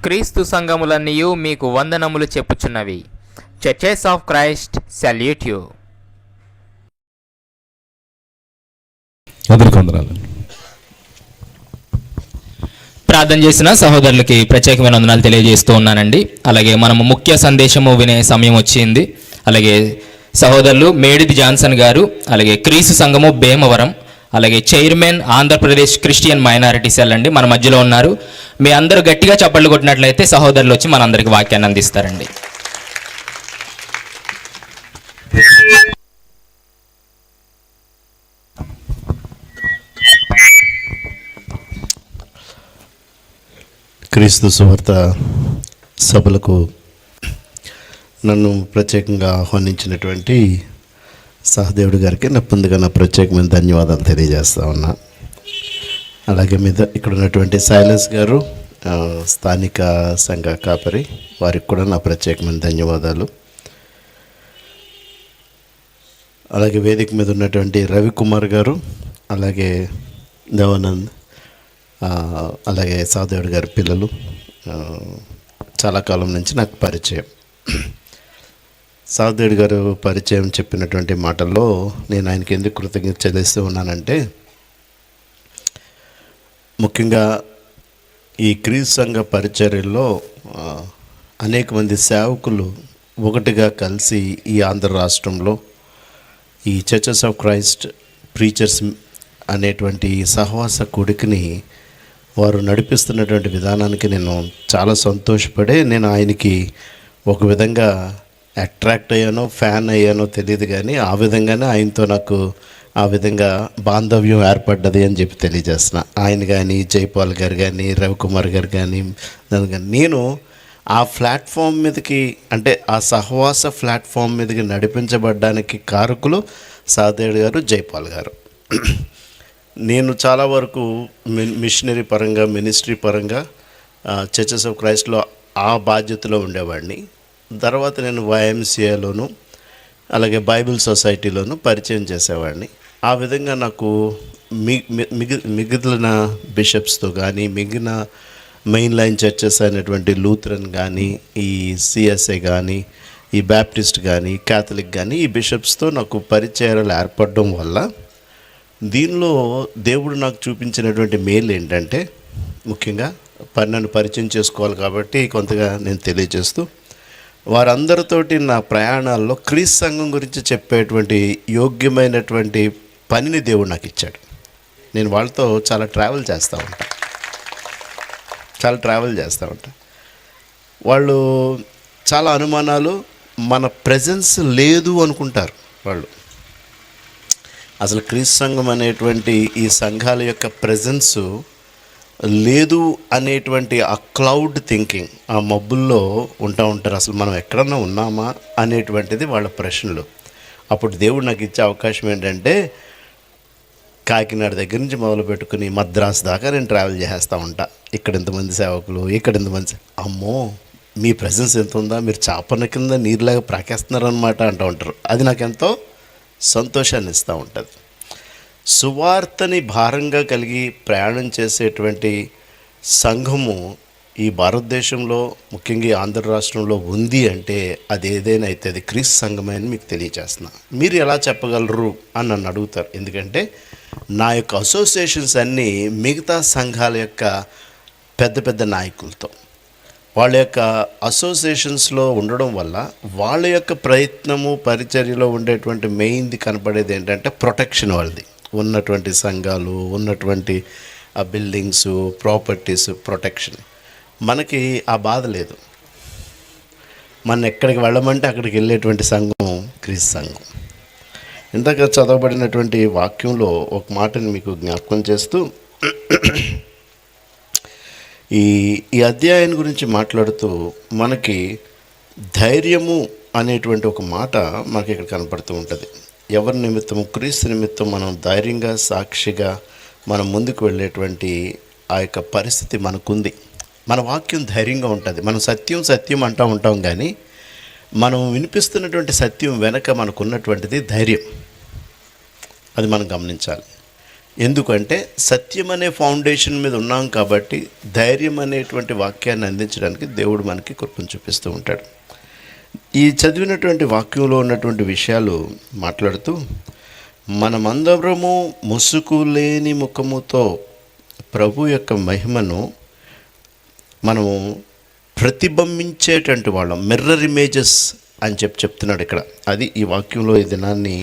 క్రీస్తు సంఘములన్నీయు మీకు వందనములు చెప్పుచున్నవి. Churches of Christ salute you. ప్రార్థన చేసిన సహోదరులకి ప్రత్యేకమైన వందనాలు తెలియజేస్తూ ఉన్నానండి. అలాగే మనము ముఖ్య సందేశము వినే సమయం వచ్చింది. అలాగే సహోదరులు మేడిది జాన్సన్ గారు, అలాగే క్రీస్తు సంఘము భీమవరం, అలాగే chairman Andhra Pradesh Christian minority cell అండి మన మధ్యలో ఉన్నారు. మీ అందరూ గట్టిగా చప్పట్లు కొట్టినట్లయితే సహోదరులు వచ్చి మనందరికి వాక్యాన్ని అందిస్తారండి. క్రీస్తు సువార్త సభలకు నన్ను ప్రత్యేకంగా ఆహ్వానించినటువంటి సహదేవుడి గారికి ముందుగా నా ప్రత్యేకమైన ధన్యవాదాలు తెలియజేస్తా ఉన్నా. అలాగే ఇక్కడ ఉన్నటువంటి సైలెన్స్ గారు, స్థానిక సంఘ కాపరి, వారికి కూడా నా ప్రత్యేకమైన ధన్యవాదాలు. అలాగే వేదిక మీద ఉన్నటువంటి రవికుమార్ గారు, అలాగే దేవానంద్, అలాగే సహదేవుడి గారి పిల్లలు చాలా కాలం నుంచి నాకు పరిచయం. సహదేవుడి గారు పరిచయం చెప్పినటువంటి మాటల్లో నేను ఆయనకి ఎందుకు కృతజ్ఞత చెల్లిస్తూ ఉన్నానంటే, ముఖ్యంగా ఈ క్రీస్తు సంఘ పరిచర్యల్లో అనేక మంది సేవకులు ఒకటిగా కలిసి ఈ ఆంధ్ర రాష్ట్రంలో ఈ చర్చెస్ ఆఫ్ క్రైస్ట్ ప్రీచర్స్ అనేటువంటి సహవాస కూడికని వారు నడిపిస్తున్నటువంటి విధానానికి నేను చాలా సంతోషపడే నేను ఆయనకి ఒక విధంగా అట్రాక్ట్ అయ్యానో ఫ్యాన్ అయ్యానో తెలియదు, కానీ ఆ విధంగానే ఆయనతో నాకు ఆ విధంగా బాంధవ్యం ఏర్పడ్డది అని చెప్పి తెలియజేస్తున్నా. ఆయన కానీ జైపాల్ గారు కానీ రవికుమార్ గారు కానీ నేను ఆ ప్లాట్ఫామ్ మీదకి, అంటే ఆ సహవాస ప్లాట్ఫామ్ మీదకి నడిపించబడ్డానికి కారకులు సహదేవుడు గారు, జైపాల్ గారు. నేను చాలా వరకు మిషనరీ పరంగా, మినిస్ట్రీ పరంగా చర్చెస్ ఆఫ్ క్రైస్ట్లో ఆ బాధ్యతలో ఉండేవాడిని. తర్వాత నేను YMCAలోను అలాగే బైబిల్ సొసైటీలోను పరిచయం చేసేవాడిని. ఆ విధంగా నాకు మిగిలిన బిషప్స్తో కానీ, మిగిలిన మెయిన్ లైన్ చర్చెస్ అయినటువంటి లూథరన్ కానీ, ఈ CSA కానీ, ఈ బ్యాప్టిస్ట్ కానీ, క్యాథలిక్ కానీ, ఈ బిషప్స్తో నాకు పరిచయాలు ఏర్పడడం వల్ల దీనిలో దేవుడు నాకు చూపించినటువంటి మేలు ఏంటంటే, ముఖ్యంగా నన్ను పరిచయం చేసుకోవాలి కాబట్టి కొంతగా నేను తెలియజేస్తూ, వారందరితోటి నా ప్రయాణాల్లో క్రీస్తు సంఘం గురించి చెప్పేటువంటి యోగ్యమైనటువంటి పనిని దేవుడు నాకు ఇచ్చాడు. నేను వాళ్ళతో చాలా ట్రావెల్ చేస్తూ ఉంటా. వాళ్ళు చాలా అనుమానాలు, మన ప్రెజెన్స్ లేదు అనుకుంటారు వాళ్ళు. అసలు క్రీస్తు సంఘం అనేటువంటి ఈ సంఘాల యొక్క ప్రెజెన్సు లేదు అనేటువంటి ఆ క్లౌడ్ థింకింగ్, ఆ మబ్బుల్లో ఉంటారు. అసలు మనం ఎక్కడన్నా ఉన్నామా అనేటువంటిది వాళ్ళ ప్రశ్నలు. అప్పుడు దేవుడు నాకు ఇచ్చే అవకాశం ఏంటంటే, కాకినాడ దగ్గర నుంచి మొదలు పెట్టుకుని మద్రాసు దాకా నేను ట్రావెల్ చేస్తూ ఉంటా. ఇక్కడ ఎంతమంది సేవకులు, ఇక్కడ ఎంతమంది, అమ్మో మీ ప్రెజెన్స్ ఎంత ఉందా, మీరు చాపన కింద నీరులాగా ప్రాకేస్తున్నారనమాట అంటూ ఉంటారు. అది నాకెంతో సంతోషాన్ని ఇస్తూ ఉంటుంది. సువార్తని భారంగా కలిగి ప్రయాణం చేసేటువంటి సంఘము ఈ భారతదేశంలో, ముఖ్యంగా ఆంధ్ర రాష్ట్రంలో ఉంది అంటే అది ఏదైనా అయితే అది క్రీస్తు సంఘమే అని మీకు తెలియజేస్తున్నా. మీరు ఎలా చెప్పగలరు అని నన్ను అడుగుతారు. ఎందుకంటే నా యొక్క అసోసియేషన్స్ అన్నీ మిగతా సంఘాల యొక్క పెద్ద పెద్ద నాయకులతో, వాళ్ళ యొక్క అసోసియేషన్స్లో ఉండడం వల్ల వాళ్ళ యొక్క ప్రయత్నము పరిచర్యలో ఉండేటువంటి మెయిన్ది కనపడేది ఏంటంటే ప్రొటెక్షన్. వాళ్ళది ఉన్నటువంటి సంఘాలు, ఉన్నటువంటి ఆ బిల్డింగ్స్, ప్రాపర్టీస్ ప్రొటెక్షన్. మనకి ఆ బాధ లేదు. మన ఎక్కడికి వెళ్ళమంటే అక్కడికి వెళ్ళేటువంటి సంఘం క్రీస్తు సంఘం. ఇందాక చదవబడినటువంటి వాక్యంలో ఒక మాటని మీకు జ్ఞాపకం చేస్తూ ఈ అధ్యాయం గురించి మాట్లాడుతూ మనకి ధైర్యము అనేటువంటి ఒక మాట మనకి ఇక్కడ కనపడుతూ ఉంటుంది. ఎవరి నిమిత్తము, క్రీస్తు నిమిత్తం మనం ధైర్యంగా, సాక్షిగా మనం ముందుకు వెళ్ళేటువంటి ఆ యొక్క పరిస్థితి మనకుంది. మన వాక్యం ధైర్యంగా ఉంటుంది. మనం సత్యం సత్యం అంటూ ఉంటాం, కానీ మనం వినిపిస్తున్నటువంటి సత్యం వెనక మనకున్నటువంటిది ధైర్యం. అది మనం గమనించాలి. ఎందుకంటే సత్యం అనే ఫౌండేషన్ మీద ఉన్నాం కాబట్టి ధైర్యం అనేటువంటి వాక్యాన్ని అందించడానికి దేవుడు మనకి కృపను చూపిస్తూ ఉంటాడు. ఈ చదివినటువంటి వాక్యంలో ఉన్నటువంటి విషయాలు మాట్లాడుతూ, మనమందరము ముసుగు లేని ముఖముతో ప్రభు యొక్క మహిమను మనము ప్రతిబింబించేటువంటి వాళ్ళం, మిర్రర్ ఇమేజెస్ అని చెప్తున్నాడు ఇక్కడ. అది ఈ వాక్యంలో ఈ దినాన్ని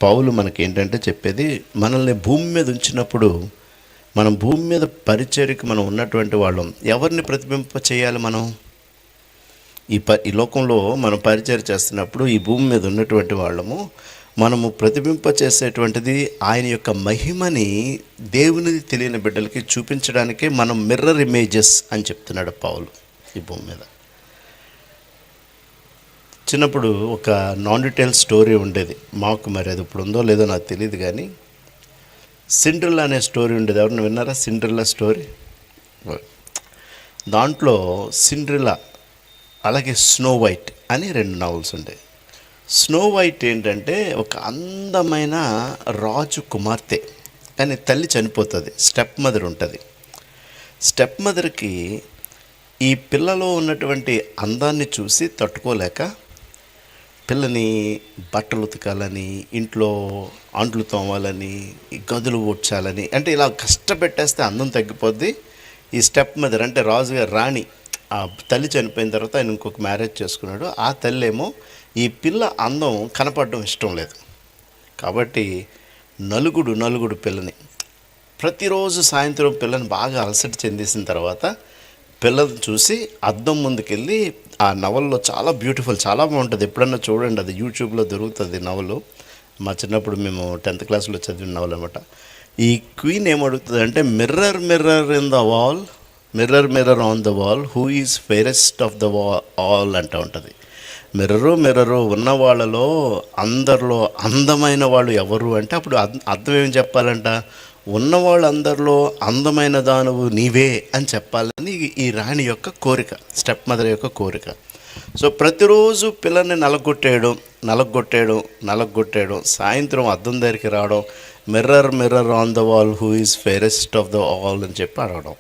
పౌలు మనకి ఏంటంటే చెప్పేది, మనల్ని భూమి మీద ఉంచినప్పుడు మనం భూమి మీద పరిచర్యకు మనం ఉన్నటువంటి వాళ్ళం ఎవరిని ప్రతిబింబ చేయాలి? మనం ఈ లోకంలో మనం పరిచర్య చేస్తున్నప్పుడు ఈ భూమి మీద ఉన్నటువంటి వాళ్ళము మనము ప్రతిబింబ చేసేటువంటిది ఆయన యొక్క మహిమని దేవునిది తెలియని బిడ్డలకి చూపించడానికే మనం మిర్రర్ ఇమేజెస్ అని చెప్తున్నాడు పౌలు. ఈ భూమి మీద చిన్నప్పుడు ఒక నాన్ డీటెయిల్ స్టోరీ ఉండేది మాకు, మరి అది ఇప్పుడు ఉందో లేదో నాకు తెలియదు, కానీ సిండ్రెల్లా అనే స్టోరీ ఉండేది. ఎవరిని విన్నారా సిండ్రెల్లా స్టోరీ? దాంట్లో సిండ్రెల్లా అలాగే స్నో వైట్ అని 2 నావెల్స్ ఉండేవి. స్నో వైట్ ఏంటంటే ఒక అందమైన రాజు కుమార్తె, కానీ తల్లి చనిపోతుంది, స్టెప్ మదర్ ఉంటుంది. స్టెప్ మదర్కి ఈ పిల్లలో ఉన్నటువంటి అందాన్ని చూసి తట్టుకోలేక పిల్లని బట్టలు ఉతకాలని, ఇంట్లో అంట్లు తోమాలని, గదులు ఊడ్చాలని, అంటే ఇలా కష్టపెట్టేస్తే అందం తగ్గిపోద్ది. ఈ స్టెప్ మదర్ అంటే రాజుగారి రాణి, ఆ తల్లి చనిపోయిన తర్వాత ఆయన ఇంకొక మ్యారేజ్ చేసుకున్నాడు. ఆ తల్లి ఏమో ఈ పిల్ల అందం కనపడడం ఇష్టం లేదు కాబట్టి నలుగుడు పిల్లని ప్రతిరోజు సాయంత్రం పిల్లని బాగా అలసట చెందేసిన తర్వాత పిల్లని చూసి అద్దం ముందుకెళ్ళి, ఆ నవల్లో చాలా బ్యూటిఫుల్, చాలా బాగుంటుంది, ఎప్పుడన్నా చూడండి, అది యూట్యూబ్లో దొరుకుతుంది నవలు. మా చిన్నప్పుడు మేము 10th క్లాస్లో చదివిన నవల్ అనమాట. ఈ క్వీన్ ఏమడుగుతుంది అంటే, mirror mirror in the wall, mirror mirror on the wall, who is fairest of the all అంటూ ఉంటుంది. మిర్రరు ఉన్న వాళ్ళలో అందరిలో అందమైన వాళ్ళు ఎవరు అంటే, అప్పుడు అర్థం ఏం చెప్పాలంట, ఉన్నవాళ్ళందరిలో అందమైన దానవు నీవే అని చెప్పాలని ఈ రాణి యొక్క కోరిక, స్టెప్ మదర్ యొక్క కోరిక. సో ప్రతిరోజు పిల్లల్ని నలగొట్టేయడం, సాయంత్రం అద్దం దగ్గరికి రావడం, mirror mirror on the wall who is fairest of the all అని చెప్పి అడగడం.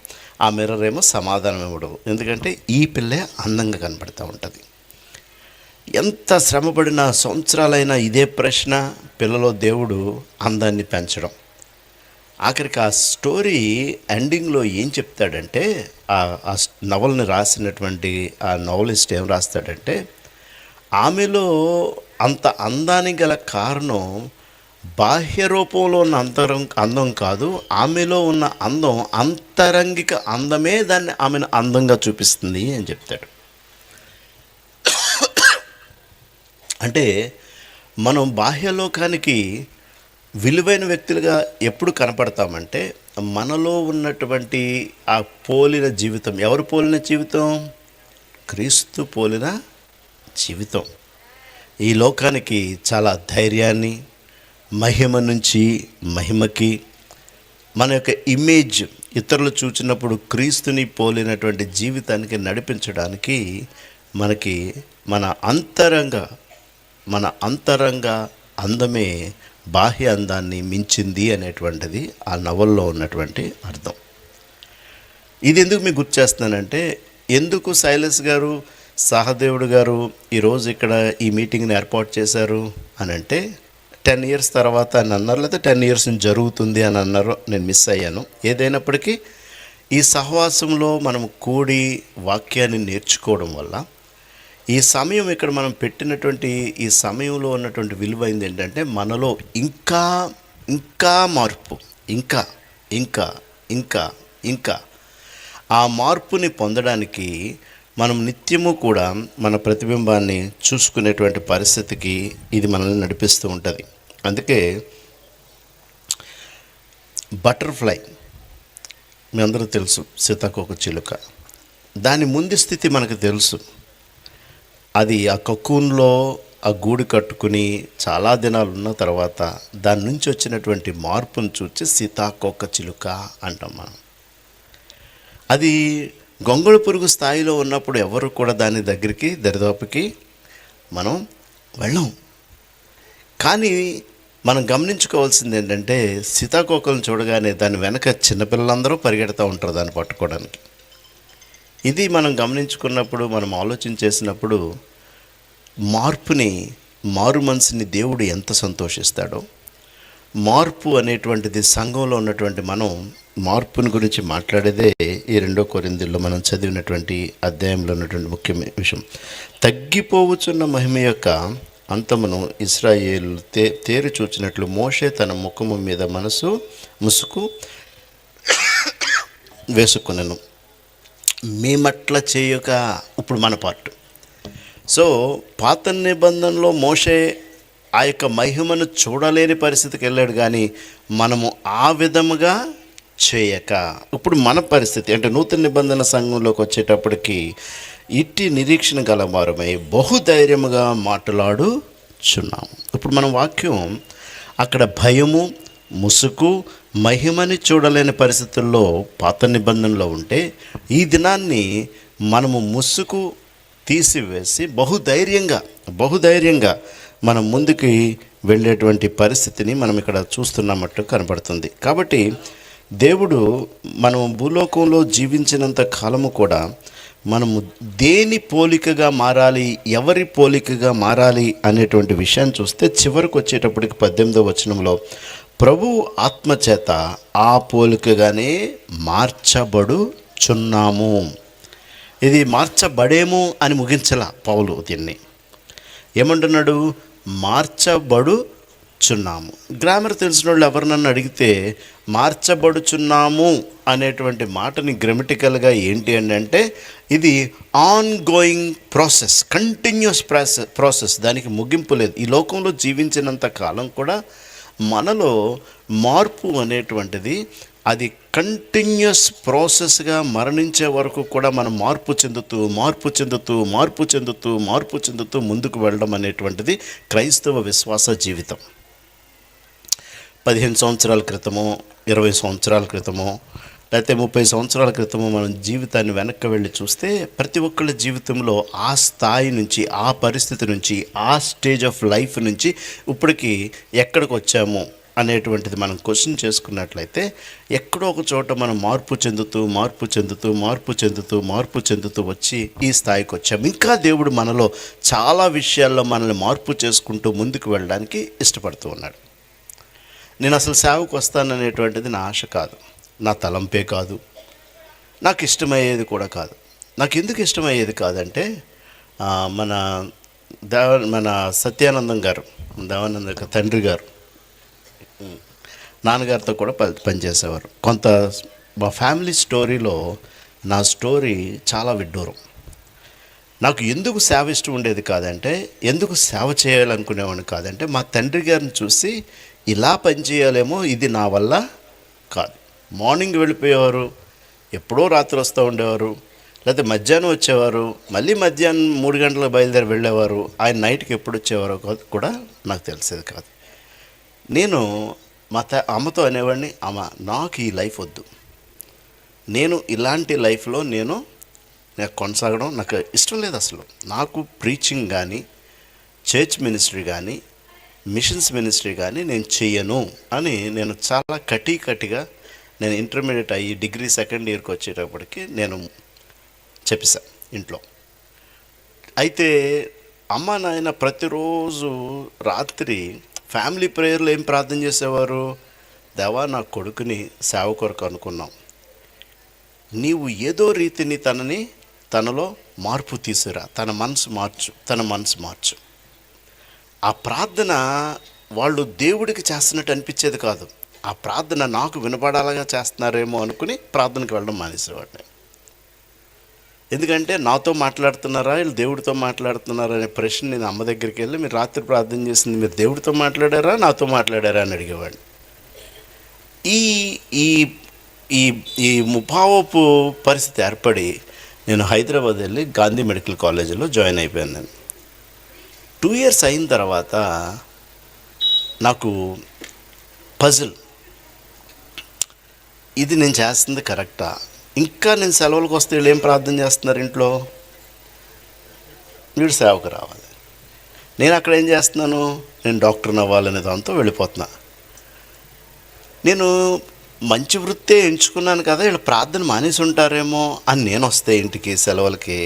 ఆ మిర్రర్ ఏమో సమాధానం ఇవ్వడం, ఎందుకంటే ఈ పిల్లే అందంగా కనపడుతూ ఉంటుంది. ఎంత శ్రమపడిన సంవత్సరాలైనా ఇదే ప్రశ్న, పిల్లలో దేవుడు అందాన్ని పెంచడం. ఆఖరికి ఆ స్టోరీ ఎండింగ్లో ఏం చెప్తాడంటే, ఆ నవల్ని రాసినటువంటి ఆ నవలిస్ట్ ఏం రాస్తాడంటే, ఆమెలో అంత అందానికి గల కారణం బాహ్య రూపంలో ఉన్న అందం కాదు, ఆమెలో ఉన్న అందం అంతరంగిక అందమే దాన్ని ఆమెను అందంగా చూపిస్తుంది అని చెప్తాడు. అంటే మనం బాహ్యలోకానికి విలువైన వ్యక్తులుగా ఎప్పుడు కనపడతామంటే, మనలో ఉన్నటువంటి ఆ పోలిన జీవితం. ఎవరు పోలిన జీవితం? క్రీస్తు పోలిన జీవితం. ఈ లోకానికి చాలా ధైర్యాన్ని, మహిమ నుంచి మహిమకి, మన యొక్క ఇమేజ్ ఇతరులు చూచినప్పుడు క్రీస్తుని పోలినటువంటి జీవితానికి నడిపించడానికి మనకి మన అంతరంగ అందమే బాహ్య అందాన్ని మించింది అనేటువంటిది ఆ నవల్లో ఉన్నటువంటి అర్థం. ఇది ఎందుకు మీకు గుర్తు చేస్తున్నానంటే, ఎందుకు సైలస్ గారు, సహదేవుడు గారు ఈరోజు ఇక్కడ ఈ మీటింగ్ని ఏర్పాటు చేశారు అని అంటే, 10 years తర్వాత అని అన్నారు, లేదా 10 years నుంచి జరుగుతుంది అని అన్నారు. నేను మిస్ అయ్యాను. ఏదైనప్పటికీ ఈ సహవాసంలో మనం కూడి వాక్యాన్ని నేర్చుకోవడం వల్ల, ఈ సమయం ఇక్కడ మనం పెట్టినటువంటి ఈ సమయంలో ఉన్నటువంటి విలువైంది ఏంటంటే, మనలో ఇంకా మార్పు, ఇంకా ఆ మార్పుని పొందడానికి మనం నిత్యము కూడా మన ప్రతిబింబాన్ని చూసుకునేటువంటి పరిస్థితికి ఇది మనల్ని నడిపిస్తూ ఉంటుంది. అందుకే బటర్ఫ్లై మీ అందరూ తెలుసు, సీతాకోకచిలుక, దాని ముందు స్థితి మనకు తెలుసు. అది ఆ కకూన్లో ఆ గూడు కట్టుకుని చాలా దినాలు ఉన్న తర్వాత దాని నుంచి వచ్చినటువంటి మార్పును చూసి సీతాకోకచిలుక అంటాం మనం. అది గొంగళి పురుగు స్థాయిలో ఉన్నప్పుడు ఎవరు కూడా దాని దగ్గరికి దరిదాపుకి మనం వెళ్ళాం. కానీ మనం గమనించుకోవాల్సింది ఏంటంటే, సీతాకోకలను చూడగానే దాని వెనక చిన్నపిల్లలందరూ పరిగెడతా ఉంటారు దాన్ని పట్టుకోవడానికి. ఇది మనం గమనించుకున్నప్పుడు, మనం ఆలోచన చేసినప్పుడు, మారు మనసుని దేవుడు ఎంత సంతోషిస్తాడో, మార్పు అనేటువంటిది సంఘంలో ఉన్నటువంటి మనం మార్పుని గురించి మాట్లాడేదే ఈ 2 కొరింథీయుల్లో మనం చదివినటువంటి అధ్యాయంలో ఉన్నటువంటి ముఖ్య విషయం. తగ్గిపోవచ్చున్న మహిమ యొక్క అంతమును ఇశ్రాయేలు తేరి చూచినట్లు మోషే తన ముఖము మీద ముసుకు వేసుకునెను. మేమట్లా చేయక, ఇప్పుడు మన పార్ట్. సో పాత నిబంధనలో మోషే ఆ యొక్క మహిమను చూడలేని పరిస్థితికి వెళ్ళాడు, కానీ మనము ఆ విధముగా చేయక, ఇప్పుడు మన పరిస్థితి అంటే నూతన నిబంధన సంఘంలోకి వచ్చేటప్పటికి ఇట్టి నిరీక్షణ గలవారమై బహుధైర్యముగా మాట్లాడుచున్నాము. ఇప్పుడు మన వాక్యం అక్కడ భయము, ముసుగు, మహిమని చూడలేని పరిస్థితుల్లో పాత నిబంధనలో ఉంటే, ఈ దినాన్ని మనము ముసుగు తీసివేసి బహుధైర్యంగా మనం ముందుకి వెళ్ళేటువంటి పరిస్థితిని మనం ఇక్కడ చూస్తున్నట్టు కనబడుతుంది. కాబట్టి దేవుడు మనం భూలోకంలో జీవించినంత కాలము కూడా మనము దేని పోలికగా మారాలి, ఎవరి పోలికగా మారాలి అనేటువంటి విషయాన్ని చూస్తే, చివరికి వచ్చేటప్పటికి 18వ వచనంలో ప్రభువు ఆత్మచేత ఆ పోలికగానే మార్చబడుచున్నాము. ఇది మార్చబడేము అని ముగించలా పౌలు, దీన్ని ఏమంటున్నాడు? మార్చబడుచున్నాము. గ్రామర్ తెలిసిన వాళ్ళు ఎవరినన్నా అడిగితే మార్చబడుచున్నాము అనేటువంటి మాటని గ్రామటికల్గా ఏంటి అంటే, ఇది on going process, continuous process, దానికి ముగింపు లేదు. ఈ లోకంలో జీవించినంత కాలం కూడా మనలో మార్పు అనేటువంటిది అది కంటిన్యూస్ ప్రాసెస్గా మరణించే వరకు కూడా మనం మార్పు చెందుతూ ముందుకు వెళ్ళడం అనేటువంటిది క్రైస్తవ విశ్వాస జీవితం. 15 సంవత్సరాల క్రితమో, 20 సంవత్సరాల క్రితమో, లేకపోతే 30 సంవత్సరాల క్రితమో మనం జీవితాన్ని వెనక్కి వెళ్ళి చూస్తే, ప్రతి ఒక్కళ్ళ జీవితంలో ఆ స్థాయి నుంచి, ఆ పరిస్థితి నుంచి, ఆ స్టేజ్ ఆఫ్ లైఫ్ నుంచి ఇప్పటికి ఎక్కడికి వచ్చాము అనేటువంటిది మనం క్వశ్చన్ చేసుకున్నట్లయితే, ఎక్కడో ఒక చోట మనం మార్పు చెందుతూ వచ్చి ఈ స్థాయికి వచ్చాము. ఇంకా దేవుడు మనలో చాలా విషయాల్లో మనల్ని మార్పు చేసుకుంటూ ముందుకు వెళ్ళడానికి ఇష్టపడుతూ ఉన్నాడు. నేను అసలు సేవకు వస్తాననేటువంటిది నా ఆశ కాదు, నా తలంపే కాదు, నాకు ఇష్టమయ్యేది కూడా కాదు. నాకు ఎందుకు ఇష్టమయ్యేది కాదంటే, మన సత్యానందం గారు, దేవానంద తండ్రి గారు నాన్నగారితో కూడా పనిచేసేవారు. కొంత మా ఫ్యామిలీ స్టోరీలో నా స్టోరీ చాలా విడ్డూరం. నాకు ఎందుకు సేవ ఇష్టం ఉండేది కాదంటే, ఎందుకు సేవ చేయాలనుకునేవాడిని కాదంటే, మా తండ్రి గారిని చూసి ఇలా పనిచేయాలేమో, ఇది నా వల్ల కాదు. మార్నింగ్ వెళ్ళిపోయేవారు, ఎప్పుడో రాత్రి వస్తూ ఉండేవారు, లేకపోతే మధ్యాహ్నం వచ్చేవారు, మళ్ళీ మధ్యాహ్నం 3 గంటలకు బయలుదేరి వెళ్ళేవారు. ఆయన నైట్కి ఎప్పుడు వచ్చేవారో కూడా నాకు తెలిసేది కాదు. నేను మా అమ్మతో అనేవాడిని, అమ్మ నాకు ఈ లైఫ్ వద్దు, నేను ఇలాంటి లైఫ్లో నేను కొనసాగడం నాకు ఇష్టం లేదు. అసలు నాకు ప్రీచింగ్ కానీ, చర్చ్ మినిస్ట్రీ కానీ, మిషన్స్ మినిస్ట్రీ కానీ నేను చెయ్యను అని నేను చాలా కటిగా నేను ఇంటర్మీడియట్ అయ్యి డిగ్రీ 2nd ఇయర్కి వచ్చేటప్పటికి నేను చెప్పేశాను ఇంట్లో. అయితే అమ్మ నాయన ప్రతిరోజు రాత్రి ఫ్యామిలీ ప్రేయర్లో ఏం ప్రార్థన చేసేవారు? దేవా, నా కొడుకుని సేవ కొరకు అనుకున్నాం, నీవు ఏదో రీతిని తనలో మార్పు తీసుకురా, తన మనసు మార్చు. ఆ ప్రార్థన వాళ్ళు దేవుడికి చేస్తున్నట్టు అనిపించేది కాదు. ఆ ప్రార్థన నాకు వినపడాలగా చేస్తున్నారేమో అనుకుని ప్రార్థనకి వెళ్ళడం మానేసేవాడిని. ఎందుకంటే నాతో మాట్లాడుతున్నారా, వీళ్ళు దేవుడితో మాట్లాడుతున్నారా అనే ప్రశ్న నేను అమ్మ దగ్గరికి వెళ్ళి, మీరు రాత్రి ప్రార్థన చేసింది మీరు దేవుడితో మాట్లాడారా, నాతో మాట్లాడారా అని అడిగేవాడిని. ఈ ఈ ఈ ఈ ముపావపు పరిస్థితి ఏర్పడి నేను హైదరాబాద్ వెళ్ళి గాంధీ మెడికల్ కాలేజీలో జాయిన్ అయిపోయాను. నేను 2 years అయిన తర్వాత నాకు పజిల్, ఇది నేను చేస్తుంది కరెక్టా? ఇంకా నేను సెలవులకు వస్తే వీళ్ళు ఏం ప్రార్థన చేస్తున్నారు ఇంట్లో? వీడు సేవకు రావాలి. నేను అక్కడ ఏం చేస్తున్నాను, నేను డాక్టర్ని అవ్వాలనే దాంతో వెళ్ళిపోతున్నా. నేను మంచి వృత్తే ఎంచుకున్నాను కదా, వీళ్ళు ప్రార్థన మానేసి ఉంటారేమో అని నేను వస్తే ఇంటికి సెలవులకి,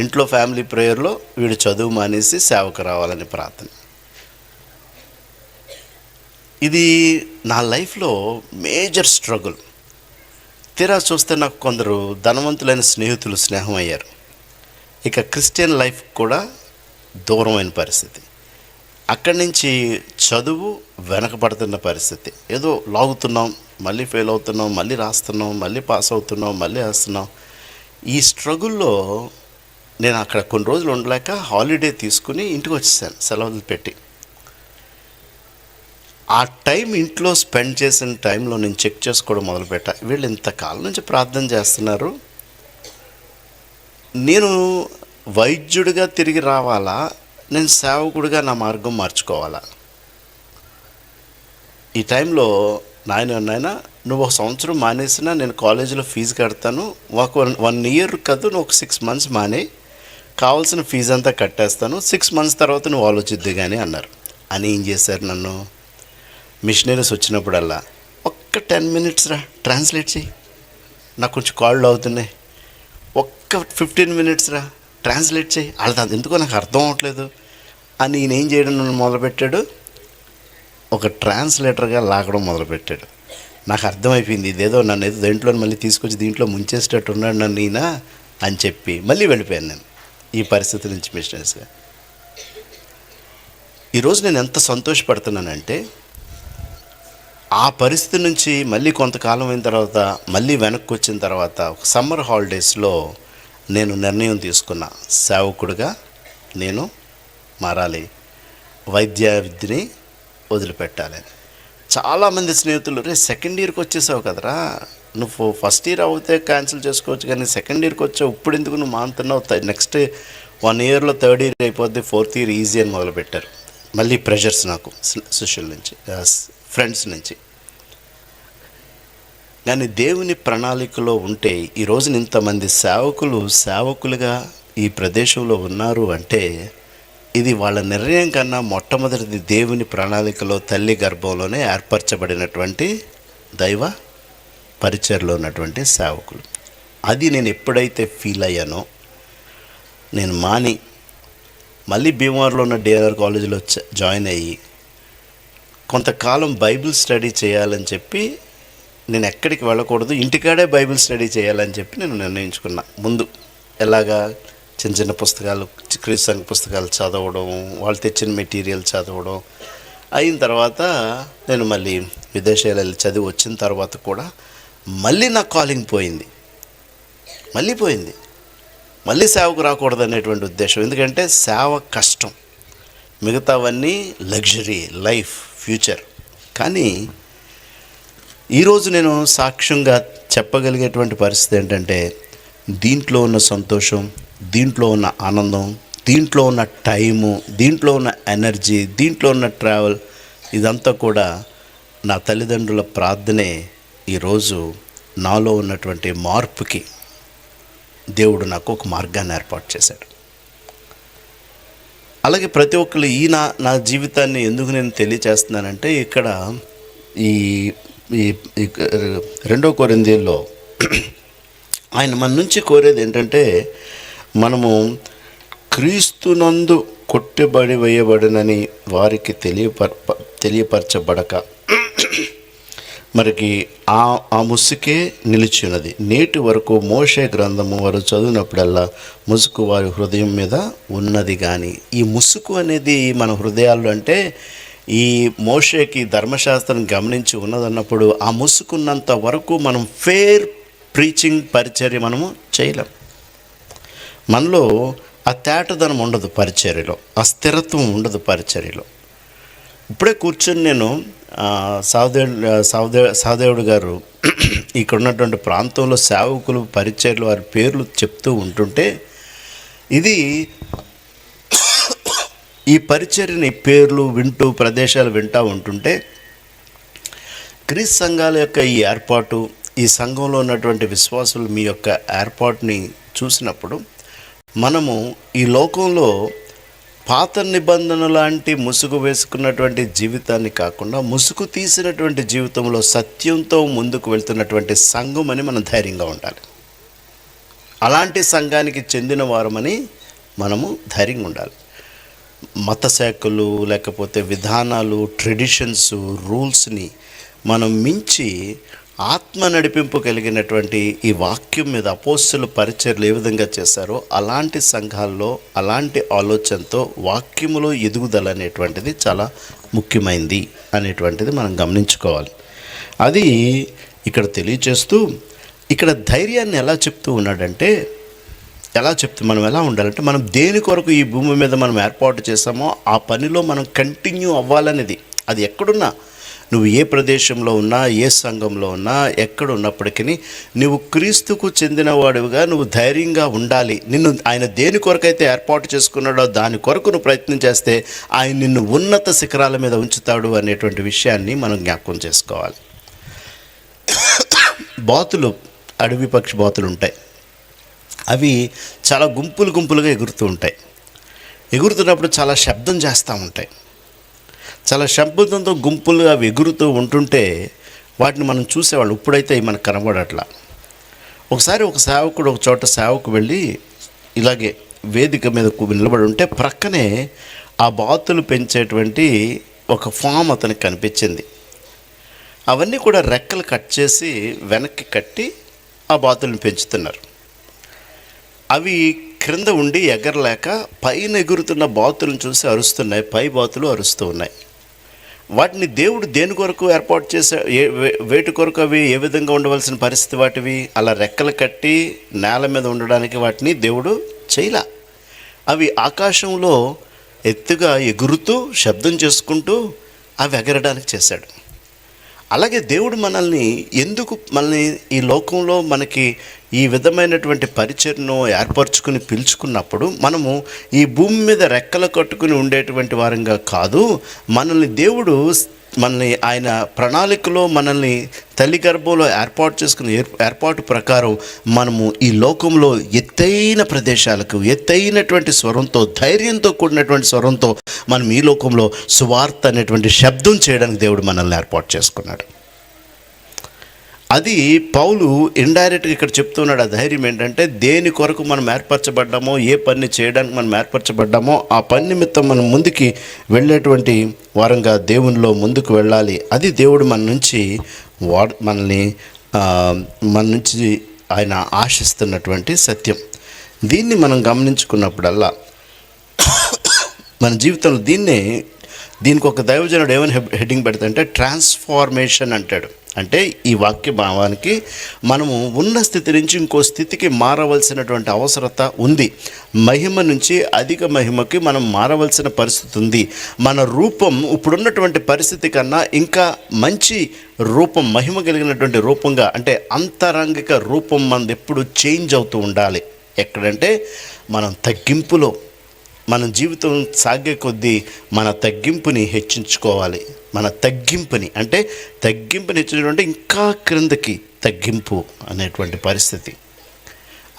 ఇంట్లో ఫ్యామిలీ ప్రేయర్లో వీడు చదువు మానేసి సేవకు రావాలని ప్రార్థన. ఇది నా లైఫ్లో మేజర్ స్ట్రగుల్. తీరా చూస్తే నాకు కొందరు ధనవంతులైన స్నేహితులు స్నేహం అయ్యారు. ఇక క్రిస్టియన్ లైఫ్ కూడా దూరమైన పరిస్థితి. అక్కడి నుంచి చదువు వెనకబడుతున్న పరిస్థితి. ఏదో లాగుతున్నాం, మళ్ళీ ఫెయిల్ అవుతున్నాం, మళ్ళీ రాస్తున్నాం, మళ్ళీ పాస్ అవుతున్నాం, మళ్ళీ వేస్తున్నాం. ఈ స్ట్రగుల్లో నేను అక్కడ కొన్ని రోజులు ఉండలేక హాలిడే తీసుకుని ఇంటికి వచ్చేసాను, సెలవులు పెట్టి. ఆ టైం ఇంట్లో స్పెండ్ చేసిన టైంలో నేను చెక్ చేసుకోవడం మొదలుపెట్టా. వీళ్ళు ఇంతకాలం నుంచి ప్రార్థన చేస్తున్నారు, నేను వైద్యుడిగా తిరిగి రావాలా, నేను సేవకుడిగా నా మార్గం మార్చుకోవాలా? ఈ టైంలో నాయన నువ్వు ఒక సంవత్సరం మానేసినా నేను కాలేజీలో ఫీజు కడతాను, ఒక 1 ఇయర్ కాదు, నువ్వు ఒక 6 months మానే, కావాల్సిన ఫీజు అంతా కట్టేస్తాను, 6 months తర్వాత నువ్వు ఆలోచిద్దు కానీ అన్నారు. అని ఏం చేశారు, నన్ను మిషనరీస్ వచ్చినప్పుడల్లా ఒక్క 10 minutes రా ట్రాన్స్లేట్ చేయి, నాకు కొంచెం కాళ్ళు అవుతున్నాయి, ఒక్క 15 minutes రా ట్రాన్స్లేట్ చేయి, అది ఎందుకో నాకు అర్థం అవ్వట్లేదు అని నేనేం చేయడం నన్ను మొదలుపెట్టాడు, ఒక ట్రాన్స్లేటర్గా లాగడం మొదలుపెట్టాడు. నాకు అర్థమైపోయింది, ఇదేదో నన్ను ఏదో దేంట్లో మళ్ళీ తీసుకొచ్చి దీంట్లో ముంచేసేటట్టు ఉన్నాడు నన్ను ఈయన అని చెప్పి మళ్ళీ వెళ్ళిపోయాను నేను ఈ పరిస్థితి నుంచి మిషనరీస్గా. ఈరోజు నేను ఎంత సంతోషపడుతున్నానంటే, ఆ పరిస్థితి నుంచి మళ్ళీ కొంతకాలం అయిన తర్వాత మళ్ళీ వెనక్కి వచ్చిన తర్వాత ఒక సమ్మర్ హాలిడేస్లో నేను నిర్ణయం తీసుకున్నా, సేవకుడిగా నేను మారాలి, వైద్య విద్యని వదిలిపెట్టాలి. చాలామంది స్నేహితులు, రే 2nd yearకి వచ్చేసావు కదరా, నువ్వు 1st year అవుతే క్యాన్సిల్ చేసుకోవచ్చు కానీ 2nd yearకి వచ్చావు, ఇప్పుడు ఎందుకు నువ్వు మానుతున్నావు, నెక్స్ట్ 1 yearలో 3rd year అయిపోద్ది, 4th year ఈజీ అని మొదలుపెట్టారు. మళ్ళీ ప్రెషర్స్ నాకు సోషల్ నుంచి, ఫ్రెండ్స్ నుంచి. కానీ దేవుని ప్రణాళికలో ఉంటే ఈరోజు ఇంతమంది సేవకులుగా ఈ ప్రదేశంలో ఉన్నారు అంటే ఇది వాళ్ళ నిర్ణయం కన్నా మొట్టమొదటిది దేవుని ప్రణాళికలో తల్లి గర్భంలోనే ఏర్పరచబడినటువంటి దైవ పరిచర్లో ఉన్నటువంటి సేవకులు. అది నేను ఎప్పుడైతే ఫీల్ అయ్యానో, నేను మాని మళ్ళీ భీమవరంలో ఉన్న డిఆర్ఆర్ కాలేజీలో జాయిన్ అయ్యి కొంతకాలం బైబిల్ స్టడీ చేయాలని చెప్పి, నేను ఎక్కడికి వెళ్ళకూడదు, ఇంటికాడే బైబిల్ స్టడీ చేయాలని చెప్పి నేను నిర్ణయించుకున్నా. ముందు ఎలాగా చిన్న చిన్న పుస్తకాలు, క్రీస్తు సంఘ పుస్తకాలు చదవడం, వాళ్ళు తెచ్చిన మెటీరియల్ చదవడం అయిన తర్వాత నేను మళ్ళీ విదేశాలు వెళ్ళి చదివి వచ్చిన తర్వాత కూడా మళ్ళీ నా కాలింగ్ పోయింది, మళ్ళీ సేవకు రాకూడదు అనేటువంటి ఉద్దేశం. ఎందుకంటే సేవ కష్టం, మిగతావన్నీ లగ్జరీ, లైఫ్, ఫ్యూచర్. కానీ ఈరోజు నేను సాక్ష్యంగా చెప్పగలిగేటువంటి పరిస్థితి ఏంటంటే, దీంట్లో ఉన్న సంతోషం, దీంట్లో ఉన్న ఆనందం, దీంట్లో ఉన్న టైము, దీంట్లో ఉన్న ఎనర్జీ, దీంట్లో ఉన్న ట్రావెల్, ఇదంతా కూడా నా తల్లిదండ్రుల ప్రార్థనే ఈరోజు నాలో ఉన్నటువంటి మార్పుకి దేవుడు నాకు ఒక మార్గాన్ని ఏర్పాటు చేశాడు. అలాగే ప్రతి ఒక్కరు నా జీవితాన్ని ఎందుకు నేను తెలియచేస్తున్నానంటే, ఇక్కడ ఈ 2 కొరింథీయుల్లో ఆయన మన నుంచి కోరేది ఏంటంటే, మనము క్రీస్తునందు కొట్టుబడి వేయబడినని వారికి తెలియపరచబడక మరికి ఆ ముసుకే నిలిచినది. నేటి వరకు మోషే గ్రంథము వారు చదివినప్పుడల్లా ముసుగు వారి హృదయం మీద ఉన్నది. కానీ ఈ ముసుగు అనేది మన హృదయాల్లో అంటే, ఈ మోషేకి ధర్మశాస్త్రం గమనించి ఉన్నదన్నప్పుడు ఆ ముసుకున్నంత వరకు మనం ఫేర్ ప్రీచింగ్ పరిచర్య మనము చేయలేం. మనలో ఆ తేటదనం ఉండదు పరిచర్యలో, ఆ స్థిరత్వం ఉండదు పరిచర్యలో. ఇప్పుడే కూర్చొని నేను సహదేవుడు గారు ఇక్కడ ఉన్నటువంటి ప్రాంతంలో సేవకులు, పరిచర్యలు, వారి పేర్లు చెప్తూ ఉంటుంటే, ఇది ఈ పరిచర్యని పేర్లు వింటూ, ప్రదేశాలు వింటూ ఉంటుంటే, క్రీస్తు సంఘాల యొక్క ఈ ఏర్పాటు, ఈ సంఘంలో ఉన్నటువంటి విశ్వాసులు మీ యొక్క ఏర్పాటుని చూసినప్పుడు, మనము ఈ లోకంలో పాత నిబంధన లాంటి ముసుగు వేసుకున్నటువంటి జీవితాన్ని కాకుండా ముసుగు తీసినటువంటి జీవితంలో సత్యంతో ముందుకు వెళ్తున్నటువంటి సంఘం అని మనం ధైర్యంగా ఉండాలి. అలాంటి సంఘానికి చెందిన వారమని మనము ధైర్యంగా ఉండాలి. మత శాఖలు లేకపోతే విధానాలు, ట్రెడిషన్స్, రూల్స్ని మనం మించి ఆత్మ నడిపింపు కలిగినటువంటి ఈ వాక్యం మీద అపోస్తలుల పరిచర్యలు ఏ విధంగా చేశారో అలాంటి సంఘాల్లో అలాంటి ఆలోచనతో వాక్యములో ఎదుగుదల అనేటువంటిది చాలా ముఖ్యమైనది అనేటువంటిది మనం గమనించుకోవాలి. అది ఇక్కడ తెలియచేస్తూ ఇక్కడ ధైర్యాన్ని ఎలా చెప్తూ ఉన్నాడంటే, మనం ఎలా ఉండాలంటే, మనం దేని కొరకు ఈ భూమి మీద మనం ఏర్పాటు చేసామో ఆ పనిలో మనం కంటిన్యూ అవ్వాలనేది. అది ఎక్కడున్నా, నువ్వు ఏ ప్రదేశంలో ఉన్నా, ఏ సంఘంలో ఉన్నా, ఎక్కడ ఉన్నప్పటికీ నువ్వు క్రీస్తుకు చెందినవాడివిగా నువ్వు ధైర్యంగా ఉండాలి. నిన్ను ఆయన దేని కొరకైతే ఏర్పాటు చేసుకున్నాడో దాని కొరకు నువ్వు ప్రయత్నం చేస్తే ఆయన నిన్ను ఉన్నత శిఖరాల మీద ఉంచుతాడు అనేటువంటి విషయాన్ని మనం జ్ఞాపకం చేసుకోవాలి. బాతులు, అడవి పక్షి బాతులు ఉంటాయి. అవి చాలా గుంపులుగా ఎగురుతూ ఉంటాయి. ఎగురుతున్నప్పుడు చాలా శబ్దం చేస్తూ ఉంటాయి. చాలా శబ్దంతో గుంపులుగా అవి ఎగురుతూ ఉంటుంటే వాటిని మనం చూసేవాళ్ళు. ఇప్పుడైతే అవి మనకు కనబడట్లా. ఒకసారి ఒక సేవకుడు ఒక చోట సేవకు వెళ్ళి ఇలాగే వేదిక మీద నిలబడి ఉంటే ప్రక్కనే ఆ బాతులు పెంచేటువంటి ఒక ఫామ్ అతనికి కనిపించింది. అవన్నీ కూడా రెక్కలు కట్ చేసి వెనక్కి కట్టి ఆ బాతులను పెంచుతున్నారు. అవి క్రింద ఉండి ఎగరలేక పైన ఎగురుతున్న బాతులను చూసి అరుస్తున్నాయి. పై బాతులు అరుస్తూ ఉన్నాయి. వాటిని దేవుడు దేని కొరకు ఏర్పాటు చేసే, వేటి కొరకు అవి ఏ విధంగా ఉండవలసిన పరిస్థితి వాటివి అలా రెక్కలు కట్టి నేల మీద ఉండడానికి వాటిని దేవుడు చేయలా. అవి ఆకాశంలో ఎత్తుగా ఎగురుతూ శబ్దం చేసుకుంటూ అవి ఎగరడానికి చేశాడు. అలాగే దేవుడు మనల్ని ఈ లోకంలో మనకి ఈ విధమైనటువంటి పరిచర్ను ఏర్పరచుకుని పిలుచుకున్నప్పుడు మనము ఈ భూమి మీద రెక్కలు కట్టుకుని ఉండేటువంటి వారంగా కాదు. మనల్ని ఆయన ప్రణాళికలో మనల్ని తల్లి గర్భంలో ఏర్పాటు చేసుకుని ఏర్పాటు ప్రకారం మనము ఈ లోకంలో ఎత్తైన ప్రదేశాలకు ఎత్తైనటువంటి స్వరంతో, ధైర్యంతో కూడినటువంటి స్వరంతో మనం ఈ లోకంలో సువార్త అనేటువంటి శబ్దం చేయడానికి దేవుడు మనల్ని ఏర్పాటు చేసుకున్నాడు. అది పౌలు ఇండైరెక్ట్గా ఇక్కడ చెప్తున్నాడు. ఆ ధైర్యం ఏంటంటే, దేని కొరకు మనం ఏర్పరచబడ్డామో, ఏ పని చేయడానికి మనం ఏర్పరచబడ్డామో ఆ పని నిమిత్తం మనం ముందుకి వెళ్ళేటువంటి వారంగా దేవునిలో ముందుకు వెళ్ళాలి. అది దేవుడు మన నుంచి ఆయన ఆశిస్తున్నటువంటి సత్యం. దీన్ని మనం గమనించుకున్నప్పుడల్లా మన జీవితంలో దీనికి ఒక దైవజనుడు ఏమైనా హెడ్డింగ్ పెడతాడంటే ట్రాన్స్ఫార్మేషన్ అంటాడు. అంటే ఈ వాక్య భావానికి మనము ఉన్న స్థితి నుంచి ఇంకో స్థితికి మారవలసినటువంటి అవసరత ఉంది. మహిమ నుంచి అధిక మహిమకి మనం మారవలసిన పరిస్థితి ఉంది. మన రూపం ఇప్పుడున్నటువంటి పరిస్థితి కన్నా ఇంకా మంచి రూపం, మహిమ కలిగినటువంటి రూపంగా, అంటే అంతరంగిక రూపం మనది ఎప్పుడు చేంజ్ అవుతూ ఉండాలి. ఎక్కడంటే మనం తగ్గింపులో, మన జీవితం సాగే కొద్దీ మన తగ్గింపుని హెచ్చించుకోవాలి. మన తగ్గింపుని హెచ్చించడం అంటే ఇంకా క్రిందకి తగ్గింపు అనేటువంటి పరిస్థితి.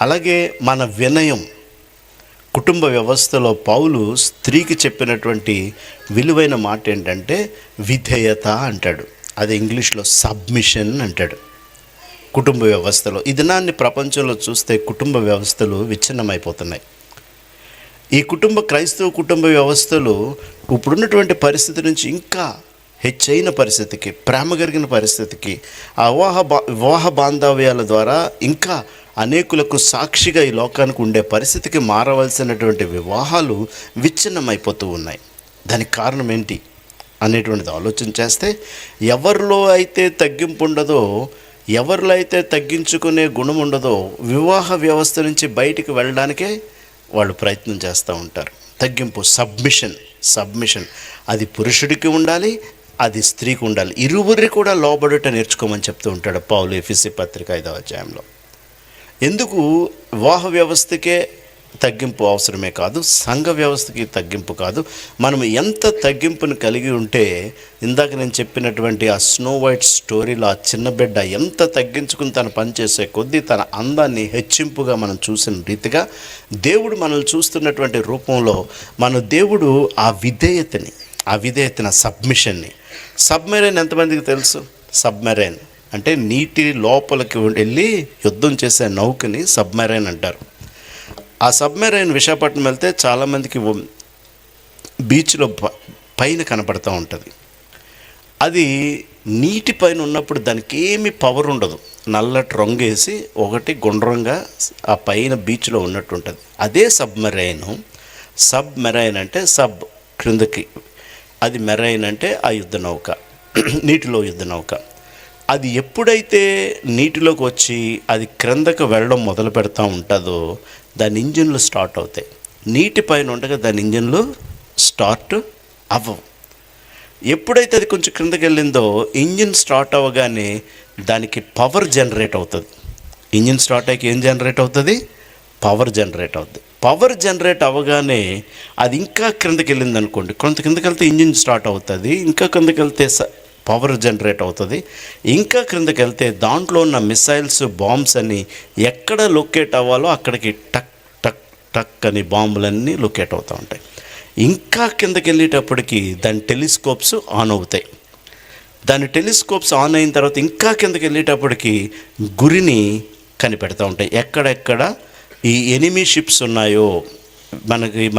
అలాగే మన వినయం, కుటుంబ వ్యవస్థలో పౌలు స్త్రీకి చెప్పినటువంటి విలువైన మాట ఏంటంటే విధేయత అంటాడు. అది ఇంగ్లీష్లో సబ్మిషన్ అంటాడు. కుటుంబ వ్యవస్థలో ఈ దినాన్ని ప్రపంచంలో చూస్తే కుటుంబ వ్యవస్థలు విచ్ఛిన్నమైపోతున్నాయి. ఈ క్రైస్తవ కుటుంబ వ్యవస్థలు ఇప్పుడున్నటువంటి పరిస్థితి నుంచి ఇంకా హెచ్చైన పరిస్థితికి, ప్రేమ కలిగిన పరిస్థితికి, ఆ వివాహ బాంధవ్యాల ద్వారా ఇంకా అనేకులకు సాక్షిగా ఈ లోకానికి ఉండే పరిస్థితికి మారవలసినటువంటి వివాహాలు విచ్ఛిన్నమైపోతూ ఉన్నాయి. దానికి కారణం ఏంటి అనేటువంటిది ఆలోచన చేస్తే, ఎవరిలో అయితే తగ్గింపు ఉండదో, ఎవరిలో అయితే తగ్గించుకునే గుణం ఉండదో, వివాహ వ్యవస్థ నుంచి బయటికి వెళ్ళడానికే వాళ్ళు ప్రయత్నం చేస్తూ ఉంటారు. తగ్గింపు, సబ్మిషన్ అది పురుషుడికి ఉండాలి, అది స్త్రీకి ఉండాలి. ఇరువురి కూడా లోబడుట నేర్చుకోమని చెప్తూ ఉంటాడు పౌలు ఎఫెసీ పత్రిక 5వ అధ్యాయంలో. ఎందుకు వివాహ వ్యవస్థకే తగ్గింపు అవసరమే కాదు, సంఘ వ్యవస్థకి తగ్గింపు కాదు. మనం ఎంత తగ్గింపుని కలిగి ఉంటే, ఇందాక నేను చెప్పినటువంటి ఆ స్నో వైట్ స్టోరీలో ఆ చిన్న బిడ్డ ఎంత తగ్గించుకుని తను పనిచేసే కొద్దీ తన అందాన్ని హెచ్చింపుగా మనం చూసిన రీతిగా దేవుడు మనల్ని చూస్తున్నటువంటి రూపంలో మన దేవుడు ఆ విధేయతని సబ్మిషన్ని. సబ్మెరైన్ ఎంతమందికి తెలుసు? సబ్మెరైన్ అంటే నీటి లోపలికి వెళ్ళి యుద్ధం చేసే నౌకని సబ్మెరైన్ అంటారు. ఆ సబ్మెరైన్ విశాఖపట్నం వెళ్తే చాలామందికి బీచ్లో పైన కనపడుతూ ఉంటుంది. అది నీటి పైన ఉన్నప్పుడు దానికి ఏమి పవర్ ఉండదు, నల్లటి రంగేసి ఒకటి గుండ్రంగా ఆ పైన బీచ్లో ఉన్నట్టు ఉంటుంది. అదే సబ్మెరైన్ అంటే సబ్ క్రిందకి, అది మెరైన్ అంటే ఆ యుద్ధ నౌక, నీటిలో యుద్ధ నౌక. అది ఎప్పుడైతే నీటిలోకి వచ్చి అది క్రిందకు వెళ్ళడం మొదలు పెడతా ఉంటుందో దాని ఇంజిన్లు స్టార్ట్ అవుతాయి. నీటి పైన ఉండగా దాని ఇంజిన్లు స్టార్ట్ అవ్వవు. ఎప్పుడైతే అది కొంచెం క్రిందకి వెళ్ళిందో ఇంజిన్ స్టార్ట్ అవ్వగానే దానికి పవర్ జనరేట్ అవుతుంది. ఇంజిన్ స్టార్ట్ అయ్యి ఏం జనరేట్ అవుతుంది? పవర్ జనరేట్ అవుతుంది. పవర్ జనరేట్ అవ్వగానే అది ఇంకా క్రిందకి వెళ్ళింది అనుకోండి, కొంత కిందకి వెళ్తే ఇంజిన్ స్టార్ట్ అవుతుంది, ఇంకా క్రిందకి వెళ్తే పవర్ జనరేట్ అవుతుంది, ఇంకా క్రిందకి వెళ్తే దాంట్లో ఉన్న మిసైల్స్ బాంబ్స్ అన్నీ ఎక్కడ లొకేట్ అవ్వాలో అక్కడికి టక్ టక్ టక్ అని బాంబులన్నీ లొకేట్ అవుతూ ఉంటాయి. ఇంకా కిందకి వెళ్ళేటప్పటికి దాని టెలిస్కోప్స్ ఆన్ అవుతాయి. దాని టెలిస్కోప్స్ ఆన్ అయిన తర్వాత ఇంకా కిందకి వెళ్ళేటప్పటికి గురిని కనిపెడతా ఉంటాయి. ఎక్కడెక్కడ ఈ ఎనిమీ షిప్స్ ఉన్నాయో,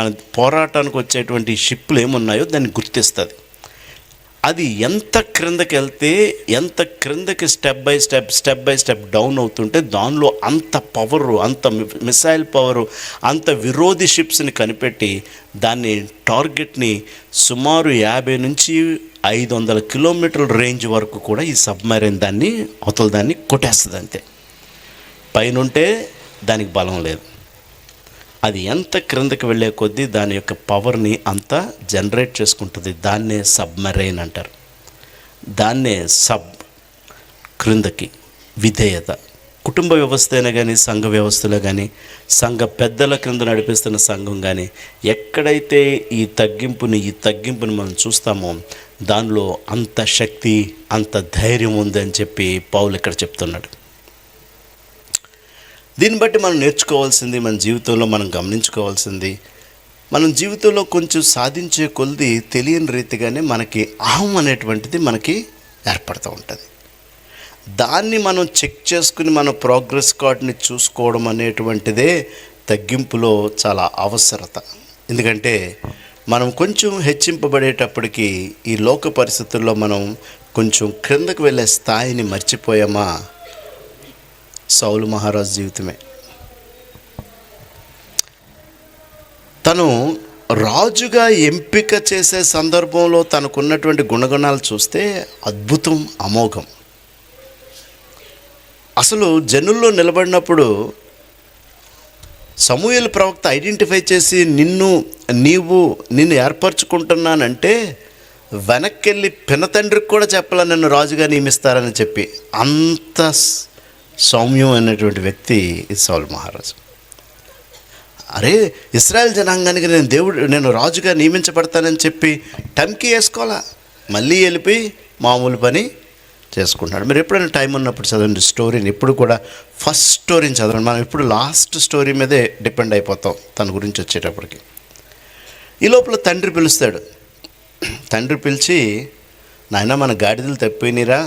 మన పోరాటానికి వచ్చేటువంటి షిప్లు ఏమున్నాయో దాన్ని గుర్తిస్తుంది. అది ఎంత క్రిందకి స్టెప్ బై స్టెప్ డౌన్ అవుతుంటే దానిలో అంత పవరు, అంత మిసైల్ పవరు, అంత విరోధి షిప్స్ని కనిపెట్టి దాన్ని టార్గెట్ని సుమారు 50 నుంచి 500 కిలోమీటర్ల రేంజ్ వరకు కూడా ఈ సబ్మెరైన్ దాన్ని కొట్టేస్తుంది. అంతే, పైనుంటే దానికి బలం లేదు. అది ఎంత క్రిందకి వెళ్ళే కొద్దీ దాని యొక్క పవర్ని అంతా జనరేట్ చేసుకుంటుంది. దాన్నే సబ్మెరైన్ అంటారు. దాన్నే క్రిందకి విధేయత. కుటుంబ వ్యవస్థ అయినా కానీ, సంఘ వ్యవస్థలో కానీ, సంఘ పెద్దల క్రింద నడిపిస్తున్న సంఘం కానీ, ఎక్కడైతే ఈ తగ్గింపుని మనం చూస్తామో దానిలో అంత శక్తి, అంత ధైర్యం ఉందని చెప్పి పౌలు ఇక్కడ చెప్తున్నాడు. దీన్ని బట్టి మనం నేర్చుకోవాల్సింది, మన జీవితంలో మనం గమనించుకోవాల్సింది, మనం జీవితంలో కొంచెం సాధించే కొలది తెలియని రీతిగానే మనకి అహం అనేటువంటిది మనకి ఏర్పడుతూ ఉంటుంది. దాన్ని మనం చెక్ చేసుకుని మన ప్రోగ్రెస్ కార్డ్ని చూసుకోవడం అనేటువంటిదే తగ్గింపులో చాలా అవసరత. ఎందుకంటే మనం కొంచెం హెచ్చింపబడేటప్పటికి ఈ లోక పరిస్థితుల్లో మనం కొంచెం క్రిందకు వెళ్ళే స్థాయిని మర్చిపోయామా? సౌలు మహారాజు జీవితమే. తను రాజుగా ఎంపిక చేసే సందర్భంలో తనకున్నటువంటి గుణగణాలు చూస్తే అద్భుతం, అమోఘం. అసలు జనుల్లో నిలబడినప్పుడు సమూయేలు ప్రవక్త ఐడెంటిఫై చేసి నిన్ను ఏర్పరచుకుంటున్నానంటే వెనక్కెళ్ళి పినతండ్రికి కూడా చెప్పాల నన్ను రాజుగా నియమిస్తారని చెప్పి, అంత సౌమ్యం అనేటువంటి వ్యక్తి సౌలు మహారాజు. అరే, ఇశ్రాయేల్ జనాంగానికి నేను రాజుగా నియమించబడతానని చెప్పి టంకి వేసుకోవాలా, మళ్ళీ వెళ్ళిపోయి మామూలు పని చేసుకుంటున్నాడు. మీరు ఎప్పుడైనా టైం ఉన్నప్పుడు చదవండి స్టోరీని. ఎప్పుడు కూడా ఫస్ట్ స్టోరీని చదవండి. మనం ఎప్పుడు లాస్ట్ స్టోరీ మీదే డిపెండ్ అయిపోతాం తన గురించి వచ్చేటప్పటికి. ఈ లోపల తండ్రి పిలుస్తాడు. తండ్రి పిలిచి, నాయన మన గాడిదలు తప్పిపోయినరా,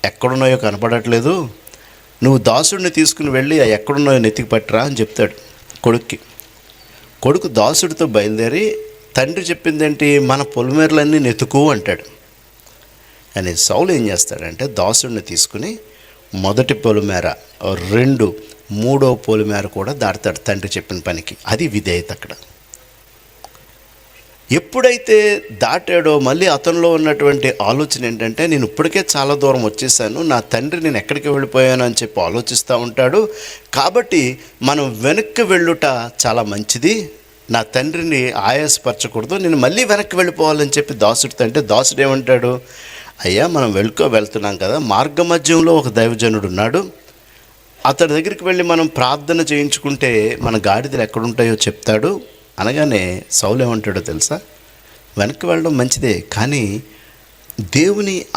ఎక్కడున్నాయో కనపడట్లేదు, నువ్వు దాసుడిని తీసుకుని వెళ్ళి ఆ ఎక్కడున్నాయో నెతికి పట్టరా అని చెప్తాడు కొడుక్కి. కొడుకు దాసుడితో బయలుదేరి తండ్రి చెప్పిందేంటి, మన పొలిమేరలన్నీ నెతుకు అంటాడు. కానీ సౌలు ఏం చేస్తాడంటే దాసుడిని తీసుకుని మొదటి పొలిమేర, 2, 3వ పొలిమేర కూడా దాటుతాడు తండ్రి చెప్పిన పనికి. అది విధేయత. అక్కడ ఎప్పుడైతే దాటాడో మళ్ళీ అతనిలో ఉన్నటువంటి ఆలోచన ఏంటంటే, నేను ఇప్పటికే చాలా దూరం వచ్చేసాను, నా తండ్రి నేను ఎక్కడికి వెళ్ళిపోయాను అని చెప్పి ఆలోచిస్తూ ఉంటాడు. కాబట్టి మనం వెనక్కి వెళ్ళుట చాలా మంచిది, నా తండ్రిని ఆయాసపరచకూడదు, నేను మళ్ళీ వెనక్కి వెళ్ళిపోవాలని చెప్పి దాసుడితో అంటే, దాసుడు ఏమంటాడు, అయ్యా మనం వెళ్తున్నాం కదా, మార్గ మధ్యంలో ఒక దైవజనుడు ఉన్నాడు, అతడి దగ్గరికి వెళ్ళి మనం ప్రార్థన చేయించుకుంటే మన గాడిదలు ఎక్కడుంటాయో చెప్తాడు అనగానే సౌలు ఏమంటాడో తెలుసా? వెనక్కి వెళ్ళడం మంచిదే, కానీ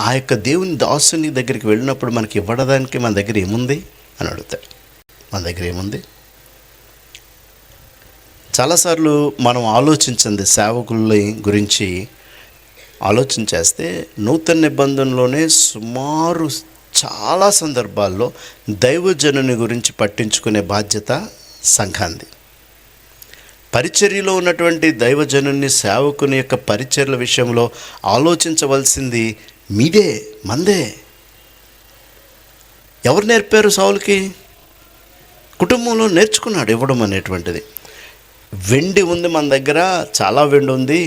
ఆ యొక్క దేవుని దాసుని దగ్గరికి వెళ్ళినప్పుడు మనకి ఇవ్వడానికి మన దగ్గర ఏముంది అని అడుగుతాడు. మన దగ్గర ఏముంది? చాలాసార్లు మనం ఆలోచించింది సేవకుల గురించి ఆలోచించేస్తే నూతన నిబంధనలోనే సుమారు చాలా సందర్భాల్లో దైవజనుని గురించి పట్టించుకునే బాధ్యత సంఘాంది. పరిచర్యలో ఉన్నటువంటి దైవజనుని, సేవకుని యొక్క పరిచర్యల విషయంలో ఆలోచించవలసింది మీదే, మందే. ఎవరు నేర్పారు సౌలుకి? కుటుంబంలో నేర్చుకున్నాడు ఇవ్వడం అనేటువంటిది. వెండి ఉంది మన దగ్గర, చాలా వెండి ఉంది,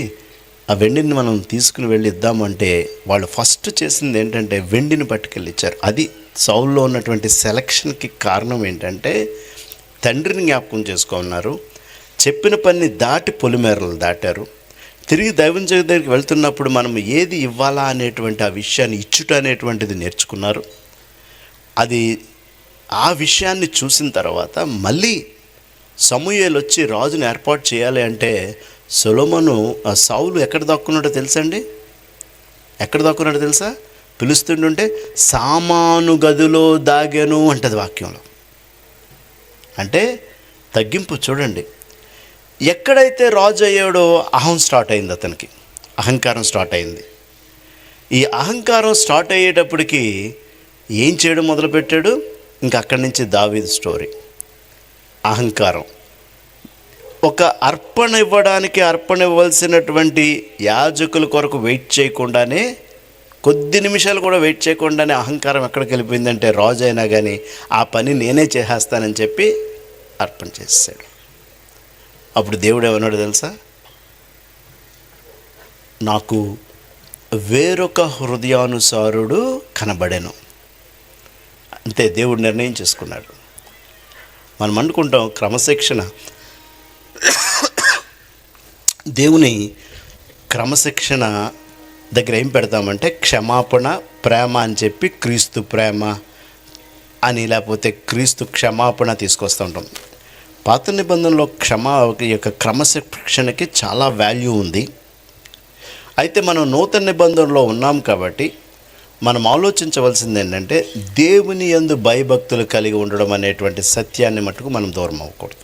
ఆ వెండిని మనం తీసుకుని వెళ్ళి ఇద్దామంటే వాళ్ళు ఫస్ట్ చేసింది ఏంటంటే వెండిని పట్టుకెళ్ళి ఇచ్చారు. అది సౌల్లో ఉన్నటువంటి సెలక్షన్కి కారణం ఏంటంటే తండ్రిని జ్ఞాపకం చేసుకున్నారు, చెప్పిన పని దాటి పొలిమేరలు దాటారు. తిరిగి దైవం దగ్గరికి వెళ్తున్నప్పుడు మనం ఏది ఇవ్వాలా అనేటువంటి ఆ విషయాన్ని ఇచ్చుట అనేటువంటిది నేర్చుకున్నారు. అది ఆ విషయాన్ని చూసిన తర్వాత మళ్ళీ సమూయేలు వచ్చి రాజుని ఏర్పాటు చేయాలి అంటే సొలొమోను సౌలు ఎక్కడ దాక్కున్నాడో తెలుసండి? ఎక్కడ దాక్కున్నాడో తెలుసా? పిలుస్తుంటే సామాను గదిలో దాగాను అంటది వాక్యంలో. అంటే తగ్గింపు చూడండి. ఎక్కడైతే రాజు అయ్యాడో అహం స్టార్ట్ అయింది, అతనికి అహంకారం స్టార్ట్ అయింది. ఈ అహంకారం స్టార్ట్ అయ్యేటప్పటికి ఏం చేయడం మొదలుపెట్టాడు? ఇంకా అక్కడి నుంచి దావీదు స్టోరీ. అహంకారం. ఒక అర్పణ ఇవ్వవలసినటువంటి యాజకుల కొరకు వెయిట్ చేయకుండానే, కొద్ది నిమిషాలు కూడా వెయిట్ చేయకుండానే అహంకారం ఎక్కడికి వెళ్ళిపోయిందంటే రాజు అయినా కానీ ఆ పని నేనే చేసేస్తానని చెప్పి అర్పణ చేశాడు. అప్పుడు దేవుడు ఏమన్నాడు తెలుసా? నాకు వేరొక హృదయానుసారుడు కనబడెను. అంతే, దేవుడు నిర్ణయం చేసుకున్నాడు. మనం అనుకుంటాం క్రమశిక్షణ, దేవుని క్రమశిక్షణ దగ్గర ఏం పెడతామంటే క్షమాపణ, ప్రేమ అని చెప్పి క్రీస్తు ప్రేమ అని, లేకపోతే క్రీస్తు క్షమాపణ తీసుకొస్తూ ఉంటాం. పాత నిబంధనలో యొక్క క్రమశిక్షణకి చాలా వాల్యూ ఉంది. అయితే మనం నూతన నిబంధనలో ఉన్నాం కాబట్టి మనం ఆలోచించవలసింది ఏంటంటే దేవుని యందు భయభక్తులు కలిగి ఉండడం అనేటువంటి సత్యాన్ని మటుకు మనం దూరం అవ్వకూడదు.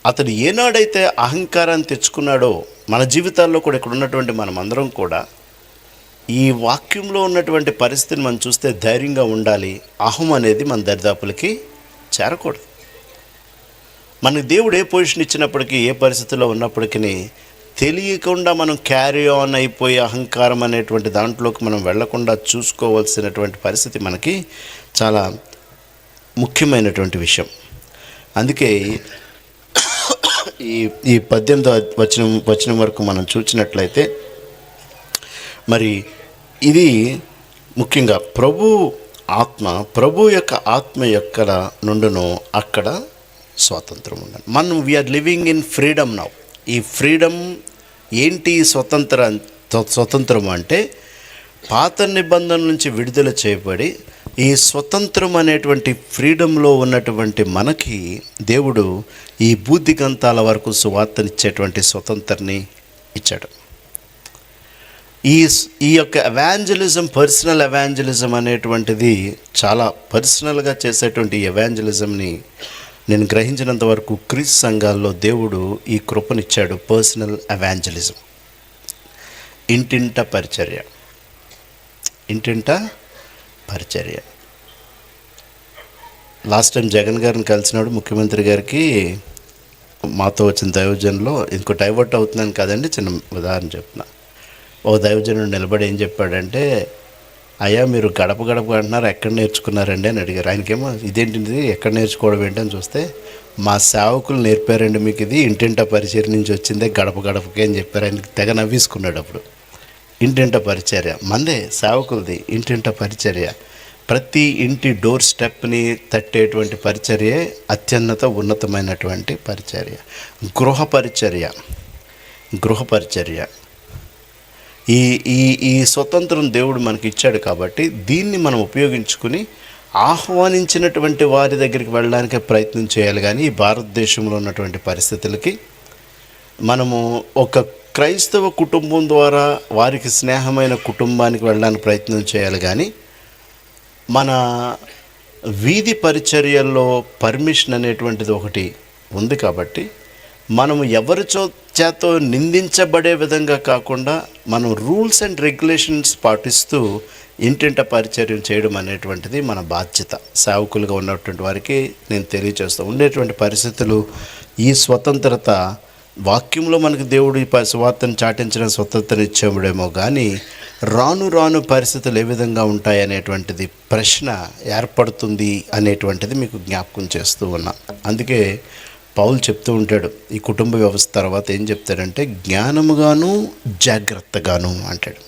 అతడు ఏనాడైతే అహంకారాన్ని తెచ్చుకున్నాడో మన జీవితాల్లో కూడా ఇక్కడ ఉన్నటువంటి మనమందరం కూడా ఈ వాక్యంలో ఉన్నటువంటి పరిస్థితిని మనం చూస్తే ధైర్యంగా ఉండాలి. అహం అనేది మన దరిదాపులకి చేరకూడదు. మనకి దేవుడు ఏ పొజిషన్ ఇచ్చినప్పటికీ, ఏ పరిస్థితిలో ఉన్నప్పటికీ తెలియకుండా మనం క్యారీ ఆన్ అయిపోయి అహంకారం అనేటువంటి దాంట్లోకి మనం వెళ్లకుండా చూసుకోవాల్సినటువంటి పరిస్థితి మనకి చాలా ముఖ్యమైనటువంటి విషయం. అందుకే ఈ 18వ వచనం వరకు మనం చూసినట్లయితే మరి ఇది ముఖ్యంగా ప్రభు యొక్క ఆత్మ ఎక్కడ నుండునో అక్కడ స్వాతంత్రం ఉండాలి. మనం we are living in freedom now. ఈ ఫ్రీడమ్ ఏంటి? స్వతంత్రం అంటే పాత నిబంధన నుంచి విడుదల చేయబడి ఈ స్వతంత్రం అనేటువంటి ఫ్రీడంలో ఉన్నటువంటి మనకి దేవుడు ఈ బూదిగంతాల వరకు సువార్తనిచ్చేటువంటి స్వతంత్రాన్ని ఇచ్చాడు. ఈ యొక్క ఎవాంజలిజం, పర్సనల్ ఎవాంజలిజం అనేటువంటిది చాలా పర్సనల్గా చేసేటువంటి ఎవాంజలిజంని నేను గ్రహించినంత వరకు క్రీస్తు సంఘాల్లో దేవుడు ఈ కృపనిచ్చాడు. పర్సనల్ ఎవాంజలిజం, ఇంటింట పరిచర్య. లాస్ట్ టైం జగన్ గారిని కలిసినాడు ముఖ్యమంత్రి గారికి, మాతో వచ్చిన దైవజనులో ఇంకో డైవర్ట్ అవుతున్నాను కదండి, చిన్న ఉదాహరణ చెప్తున్నా. ఓ దైవజనుడు నిలబడి ఏం చెప్పాడంటే, అయ్యా మీరు గడప అంటున్నారు, ఎక్కడ నేర్చుకున్నారండి అని అడిగారు. ఆయనకేమో ఇదేంటిది, ఎక్కడ నేర్చుకోవడం ఏంటని చూస్తే, మా సేవకులు నేర్పారండి మీకు, ఇది ఇంటింట పరిచర్య నుంచి వచ్చిందే, గడపకి అని చెప్పారు. ఆయనకి తెగ నవ్వేసుకున్నాడు. అప్పుడు ఇంటింట పరిచర్య మందే, సేవకులది ఇంటింట పరిచర్య. ప్రతి ఇంటి డోర్ స్టెప్ని తట్టేటువంటి పరిచర్యే అత్యున్నత ఉన్నతమైనటువంటి పరిచర్య. గృహ పరిచర్య. ఈ స్వతంత్రం దేవుడు మనకి ఇచ్చాడు కాబట్టి దీన్ని మనం ఉపయోగించుకుని ఆహ్వానించినటువంటి వారి దగ్గరికి వెళ్ళడానికి ప్రయత్నం చేయాలి. కానీ ఈ భారతదేశంలో ఉన్నటువంటి పరిస్థితులకి మనము ఒక క్రైస్తవ కుటుంబం ద్వారా వారికి స్నేహమైన కుటుంబానికి వెళ్ళడానికి ప్రయత్నం చేయాలి. కానీ మన వీధి పరిచర్యల్లో పర్మిషన్ అనేటువంటిది ఒకటి ఉంది. కాబట్టి మనము ఎవరి చేతో నిందించబడే విధంగా కాకుండా మనం రూల్స్ అండ్ రెగ్యులేషన్స్ పాటిస్తూ ఇంటింట పరిచర్యం చేయడం అనేటువంటిది మన బాధ్యత. సేవకులుగా ఉన్నటువంటి వారికి నేను తెలియజేస్తాను. ఉండేటువంటి పరిస్థితులు, ఈ స్వతంత్రత వాక్యంలో మనకు దేవుడు ఈ సువార్తను చాటించిన స్వతంత్రత ఇచ్చేవాడేమో, కానీ రాను రాను పరిస్థితులు ఏ విధంగా ఉంటాయి అనేటువంటిది ప్రశ్న ఏర్పడుతుంది అనేటువంటిది మీకు జ్ఞాపకం చేస్తూ ఉన్నా. అందుకే పౌలు చెప్తూ ఉంటాడు, ఈ కుటుంబ వ్యవస్థ తర్వాత ఏం చెప్తాడంటే జ్ఞానముగాను జాగ్రత్తగాను అంటాడు.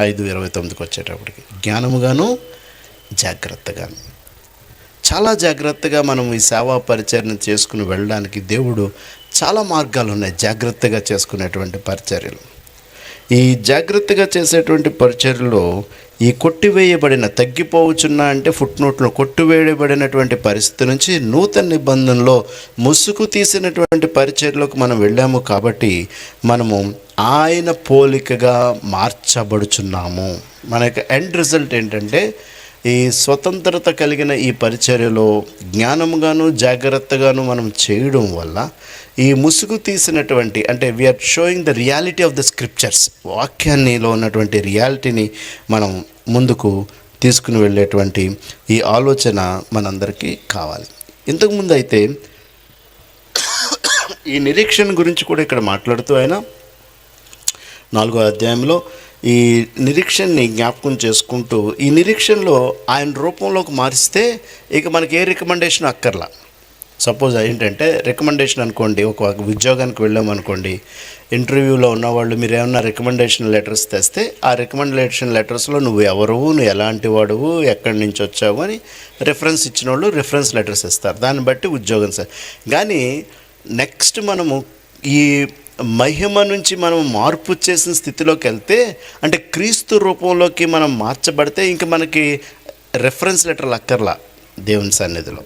5:29 వచ్చేటప్పటికి జ్ఞానముగాను జాగ్రత్తగాను. చాలా జాగ్రత్తగా మనం ఈ సేవా పరిచర్యను చేసుకుని వెళ్ళడానికి దేవుడు చాలా మార్గాలు ఉన్నాయి. జాగ్రత్తగా చేసుకునేటువంటి పరిచర్యలు, ఈ జాగ్రత్తగా చేసేటువంటి పరిచర్యలో ఈ కొట్టివేయబడిన, తగ్గిపోవచ్చున్న అంటే ఫుట్ నోట్లో కొట్టివేయబడినటువంటి పరిస్థితి నుంచి నూతన నిబంధనలో ముసుగు తీసినటువంటి పరిచర్యలోకి మనం వెళ్ళాము. కాబట్టి మనము ఆయన పోలికగా మార్చబడుచున్నాము. మనకి ఎండ్ రిజల్ట్ ఏంటంటే ఈ స్వతంత్రత కలిగిన ఈ పరిచర్యలో జ్ఞానంగాను జాగ్రత్తగాను మనం చేయడం వల్ల ఈ ముసుగు తీసినటువంటి, అంటే we are showing the reality of the scriptures, వాక్యాన్నిలో ఉన్నటువంటి రియాలిటీని మనం ముందుకు తీసుకుని వెళ్ళేటువంటి ఈ ఆలోచన మనందరికీ కావాలి. ఇంతకుముందు అయితే ఈ నిరీక్షణ గురించి కూడా ఇక్కడ మాట్లాడుతూ ఆయన 4వ అధ్యాయంలో ఈ నిరీక్షణని జ్ఞాపకం చేసుకుంటూ, ఈ నిరీక్షణలో ఆయన రూపంలోకి మారిస్తే ఇక మనకి ఏ రికమెండేషన్ అక్కర్లా. సపోజ్ ఏంటంటే రికమెండేషన్ అనుకోండి, ఒక ఉద్యోగానికి వెళ్ళామనుకోండి, ఇంటర్వ్యూలో ఉన్నవాళ్ళు మీరు ఏమన్నా రికమెండేషన్ లెటర్స్ తెస్తే ఆ రికమెండేషన్ లెటర్స్లో నువ్వు ఎవరు, నువ్వు ఎలాంటి వాడువు, ఎక్కడి నుంచి వచ్చావు అని రిఫరెన్స్ ఇచ్చిన వాళ్ళు రిఫరెన్స్ లెటర్స్ ఇస్తారు. దాన్ని బట్టి ఉద్యోగం సార్. కానీ నెక్స్ట్ మనము ఈ మహిమ నుంచి మనం మార్పు చేసిన స్థితిలోకి వెళ్తే, అంటే క్రీస్తు రూపంలోకి మనం మార్చబడితే ఇంక మనకి రెఫరెన్స్ లెటర్లు అక్కర్లా దేవుని సన్నిధిలో.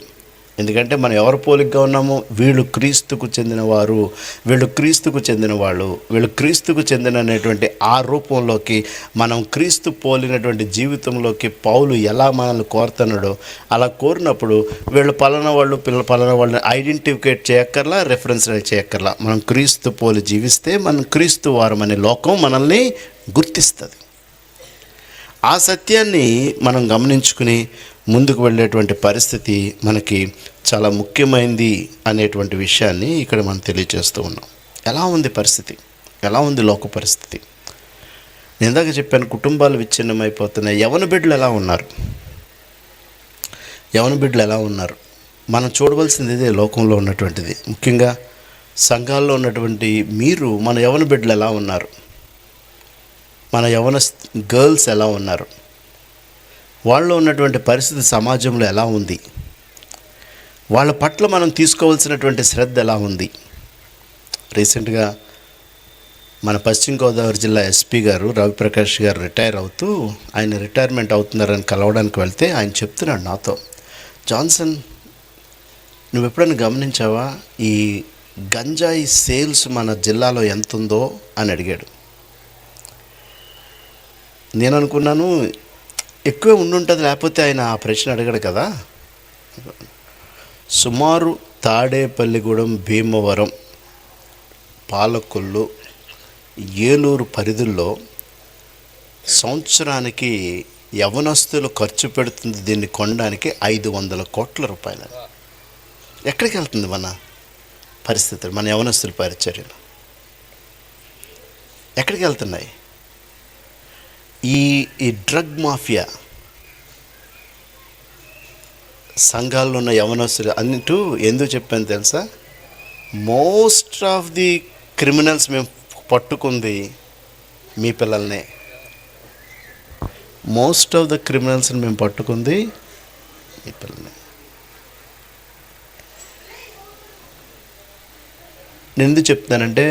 ఎందుకంటే మనం ఎవరు పోలికగా ఉన్నాము, వీళ్ళు క్రీస్తుకు చెందినవారు, వీళ్ళు క్రీస్తుకు చెందినవాళ్ళు, వీళ్ళు క్రీస్తుకు చెందినటువంటి ఆ రూపంలోకి మనం క్రీస్తు పోలినటువంటి జీవితంలోకి పౌలు ఎలా మనల్ని కోరుతున్నాడో అలా కోరినప్పుడు వీళ్ళు పలానా వాళ్ళు పలానా వాళ్ళని ఐడెంటిఫికేట్ చేయక్కర్లా, రెఫరెన్స్ చేయక్కర్లా. మనం క్రీస్తు పోలి జీవిస్తే మనం క్రీస్తు వారం అనే లోకం మనల్ని గుర్తిస్తుంది. ఆ సత్యాన్ని మనం గమనించుకుని ముందుకు వెళ్ళేటువంటి పరిస్థితి మనకి చాలా ముఖ్యమైనది అనేటువంటి విషయాన్ని ఇక్కడ మనం తెలియజేస్తూ ఉన్నాం. ఎలా ఉంది పరిస్థితి, ఎలా ఉంది లోక పరిస్థితి? నేను ఇందాక చెప్పాను, కుటుంబాలు విచ్ఛిన్నమైపోతున్నాయి. యవన బిడ్డలు ఎలా ఉన్నారు, యవన బిడ్డలు ఎలా ఉన్నారు? మనం చూడవలసింది ఇదే లోకంలో ఉన్నటువంటిది. ముఖ్యంగా సంఘాల్లో ఉన్నటువంటి మీరు, మన యవన బిడ్డలు ఎలా ఉన్నారు, మన యవన గర్ల్స్ ఎలా ఉన్నారు, వాళ్ళలో ఉన్నటువంటి పరిస్థితి సమాజంలో ఎలా ఉంది, వాళ్ళ పట్ల మనం తీసుకోవాల్సినటువంటి శ్రద్ధ ఎలా ఉంది? రీసెంట్గా మన పశ్చిమ గోదావరి జిల్లా ఎస్పీ గారు రవిప్రకాష్ గారు రిటైర్ అవుతూ, ఆయన రిటైర్మెంట్ అవుతున్నారని కలవడానికి వెళ్తే ఆయన చెప్తున్నాడు నాతో, జాన్సన్ నువ్వు ఎప్పుడైనా గమనించావా ఈ గంజాయి సేల్స్ మన జిల్లాలో ఎంత ఉందో అని అడిగాడు. నేను అనుకున్నాను ఎక్కువే ఉండుంటుంది, లేకపోతే ఆయన ఆ ప్రశ్న అడగడు కదా. సుమారు తాడేపల్లిగూడెం, భీమవరం, పాలకొల్లు, ఏలూరు పరిధుల్లో సంవత్సరానికి యవనస్తులు ఖర్చు పెడుతుంది దీన్ని కొనడానికి 500 కోట్ల రూపాయలు. ఎక్కడికి వెళ్తుంది మన పరిస్థితులు, మన యవనస్తుల పరిచర్యలు ఎక్కడికి వెళ్తున్నాయి? ఈ డ్రగ్ మాఫియా, సంఘాల్లో ఉన్న యవనస్తులు అన్నిటూ ఎందుకు చెప్పాను తెలుసా? మోస్ట్ ఆఫ్ ది క్రిమినల్స్ మేము పట్టుకుంది మీ పిల్లల్నే. మోస్ట్ ఆఫ్ ద క్రిమినల్స్ని మేము పట్టుకుంది మీ పిల్లల్ని. నేను ఎందుకు చెప్తానంటే,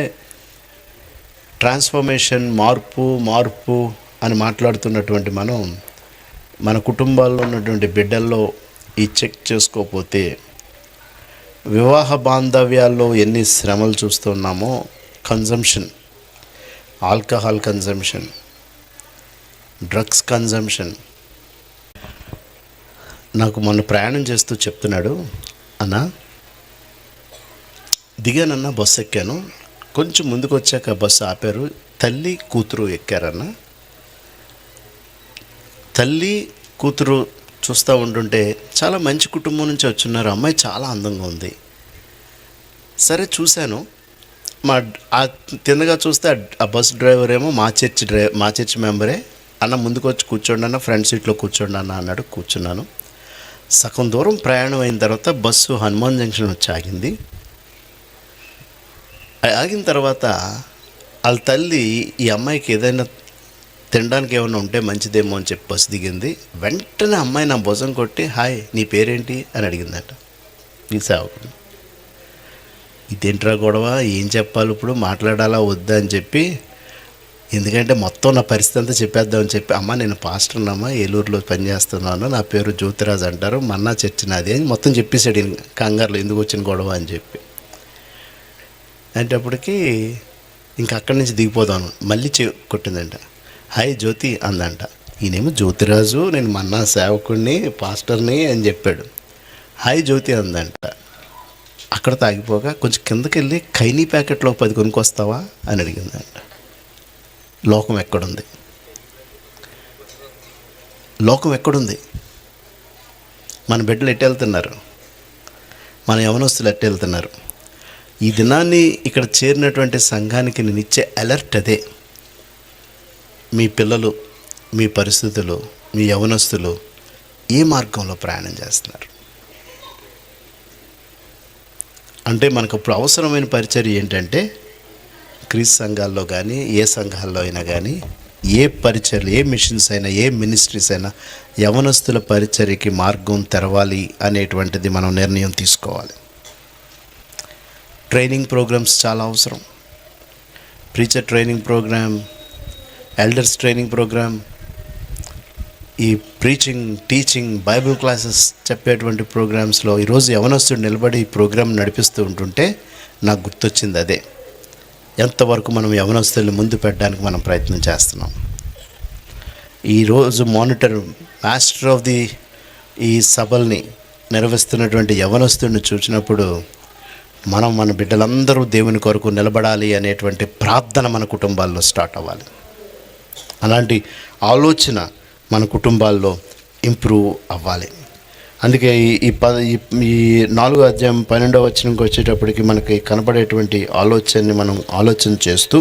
ట్రాన్స్ఫర్మేషన్, మార్పు అని మాట్లాడుతున్నటువంటి మనం మన కుటుంబాల్లో ఉన్నటువంటి బిడ్డల్లో ఈ చెక్ చేసుకోకపోతే వివాహ బాంధవ్యాల్లో ఎన్ని శ్రమలు చూస్తున్నామో, consumption, alcohol consumption, drugs consumption. నాకు మొన్న ప్రయాణం చేస్తూ చెప్తున్నాడు, అన్న దిగానన్నా బస్సు ఎక్కాను, కొంచెం ముందుకు వచ్చాక బస్సు ఆపారు, తల్లి కూతురు ఎక్కారన్న. తల్లి కూతురు చూస్తూ ఉంటుంటే చాలా మంచి కుటుంబం నుంచి వచ్చున్నారు, అమ్మాయి చాలా అందంగా ఉంది. సరే చూశాను, తిన్నగా చూస్తే ఆ బస్ డ్రైవర్ ఏమో మా చర్చ్ మెంబరే. అన్న ముందుకు వచ్చి కూర్చోండి అన్న, ఫ్రంట్ సీట్లో కూర్చోండి అన్న అన్నాడు. కూర్చున్నాను. సగం దూరం ప్రయాణం అయిన తర్వాత బస్సు హనుమాన్ జంక్షన్ వచ్చి ఆగింది. ఆగిన తర్వాత వాళ్ళ తల్లి ఈ అమ్మాయికి ఏదైనా తినడానికి ఏమైనా ఉంటే మంచిదేమో అని చెప్పి బస్సు దిగింది. వెంటనే అమ్మాయి నా భుజం కొట్టి, హాయ్ నీ పేరేంటి అని అడిగిందట. ఈ సేవకుడు, ఇదేంట్రా గొడవ, ఏం చెప్పాలి ఇప్పుడు, మాట్లాడాలా వద్దా అని చెప్పి, ఎందుకంటే మొత్తం నా పరిస్థితి అంతా చెప్పేద్దామని చెప్పి, అమ్మ నేను పాస్టర్నమ్మా, ఏలూరులో పనిచేస్తున్నాను, నా పేరు జ్యోతిరాజ్ అంటారు, మన్నా చర్చ్ నాది అని మొత్తం చెప్పేశాడు. కంగారులో ఎందుకు వచ్చిన గొడవ అని చెప్పి. అంటప్పటికి ఇంకా అక్కడి నుంచి దిగిపోదాను. మళ్ళీ కొట్టిందంట. హాయ్ జ్యోతి అందంట. ఈయనేమో జ్యోతిరాజు, నేను మన్నా సేవకుడిని, పాస్టర్ని అని చెప్పాడు. హాయ్ జ్యోతి అందంట. అక్కడ తాగిపోగా కొంచెం కిందకి వెళ్ళి ఖైనీ ప్యాకెట్లో 10 కొనుక్కొస్తావా అని అడిగిందంట. లోకం ఎక్కడుంది? లోకం ఎక్కడుంది? మన బిడ్డలు ఎట్టు వెళ్తున్నారు? మన యవనస్తులు ఎట్టు వెళ్తున్నారు? ఈ దినాన్ని ఇక్కడ చేరినటువంటి సంఘానికి నేను ఇచ్చే అలర్ట్ అదే. మీ పిల్లలు, మీ పరిస్థితులు, మీ యవనస్తులు ఏ మార్గంలో ప్రయాణం చేస్తున్నారు? అంటే మనకు అప్పుడు అవసరమైన పరిచర్య ఏంటంటే, క్రీస్తు సంఘాల్లో కానీ ఏ సంఘాల్లో అయినా కానీ ఏ పరిచర్యలు, ఏ మిషన్స్ అయినా, ఏ మినిస్ట్రీస్ అయినా యవనస్తుల పరిచర్యకి మార్గం తెరవాలి అనేటువంటిది మనం నిర్ణయం తీసుకోవాలి. ట్రైనింగ్ ప్రోగ్రామ్స్ చాలా అవసరం. Preacher training programme, elders training programme, ఈ ప్రీచింగ్, టీచింగ్, బైబిల్ క్లాసెస్ చెప్పేటువంటి ప్రోగ్రామ్స్లో ఈరోజు యవనస్తుడు నిలబడి ఈ ప్రోగ్రామ్ నడిపిస్తూ ఉంటుంటే నాకు గుర్తొచ్చింది అదే. ఎంతవరకు మనం యవనస్తుల్ని ముందు పెట్టడానికి మనం ప్రయత్నం చేస్తున్నాం. ఈరోజు మాస్టర్ ఆఫ్ ది ఈ సభల్ని నిర్వహిస్తున్నటువంటి యవనస్తుడిని చూసినప్పుడు మన బిడ్డలందరూ దేవుని కొరకు నిలబడాలి అనేటువంటి ప్రార్థన మన కుటుంబాల్లో స్టార్ట్ అవ్వాలి. అలాంటి ఆలోచన మన కుటుంబాల్లో ఇంప్రూవ్ అవ్వాలి. అందుకే ఈ 4వ అధ్యాయం 12వ వచనంకి వచ్చేటప్పటికి మనకి కనబడేటువంటి ఆలోచనని మనం ఆలోచన చేస్తూ,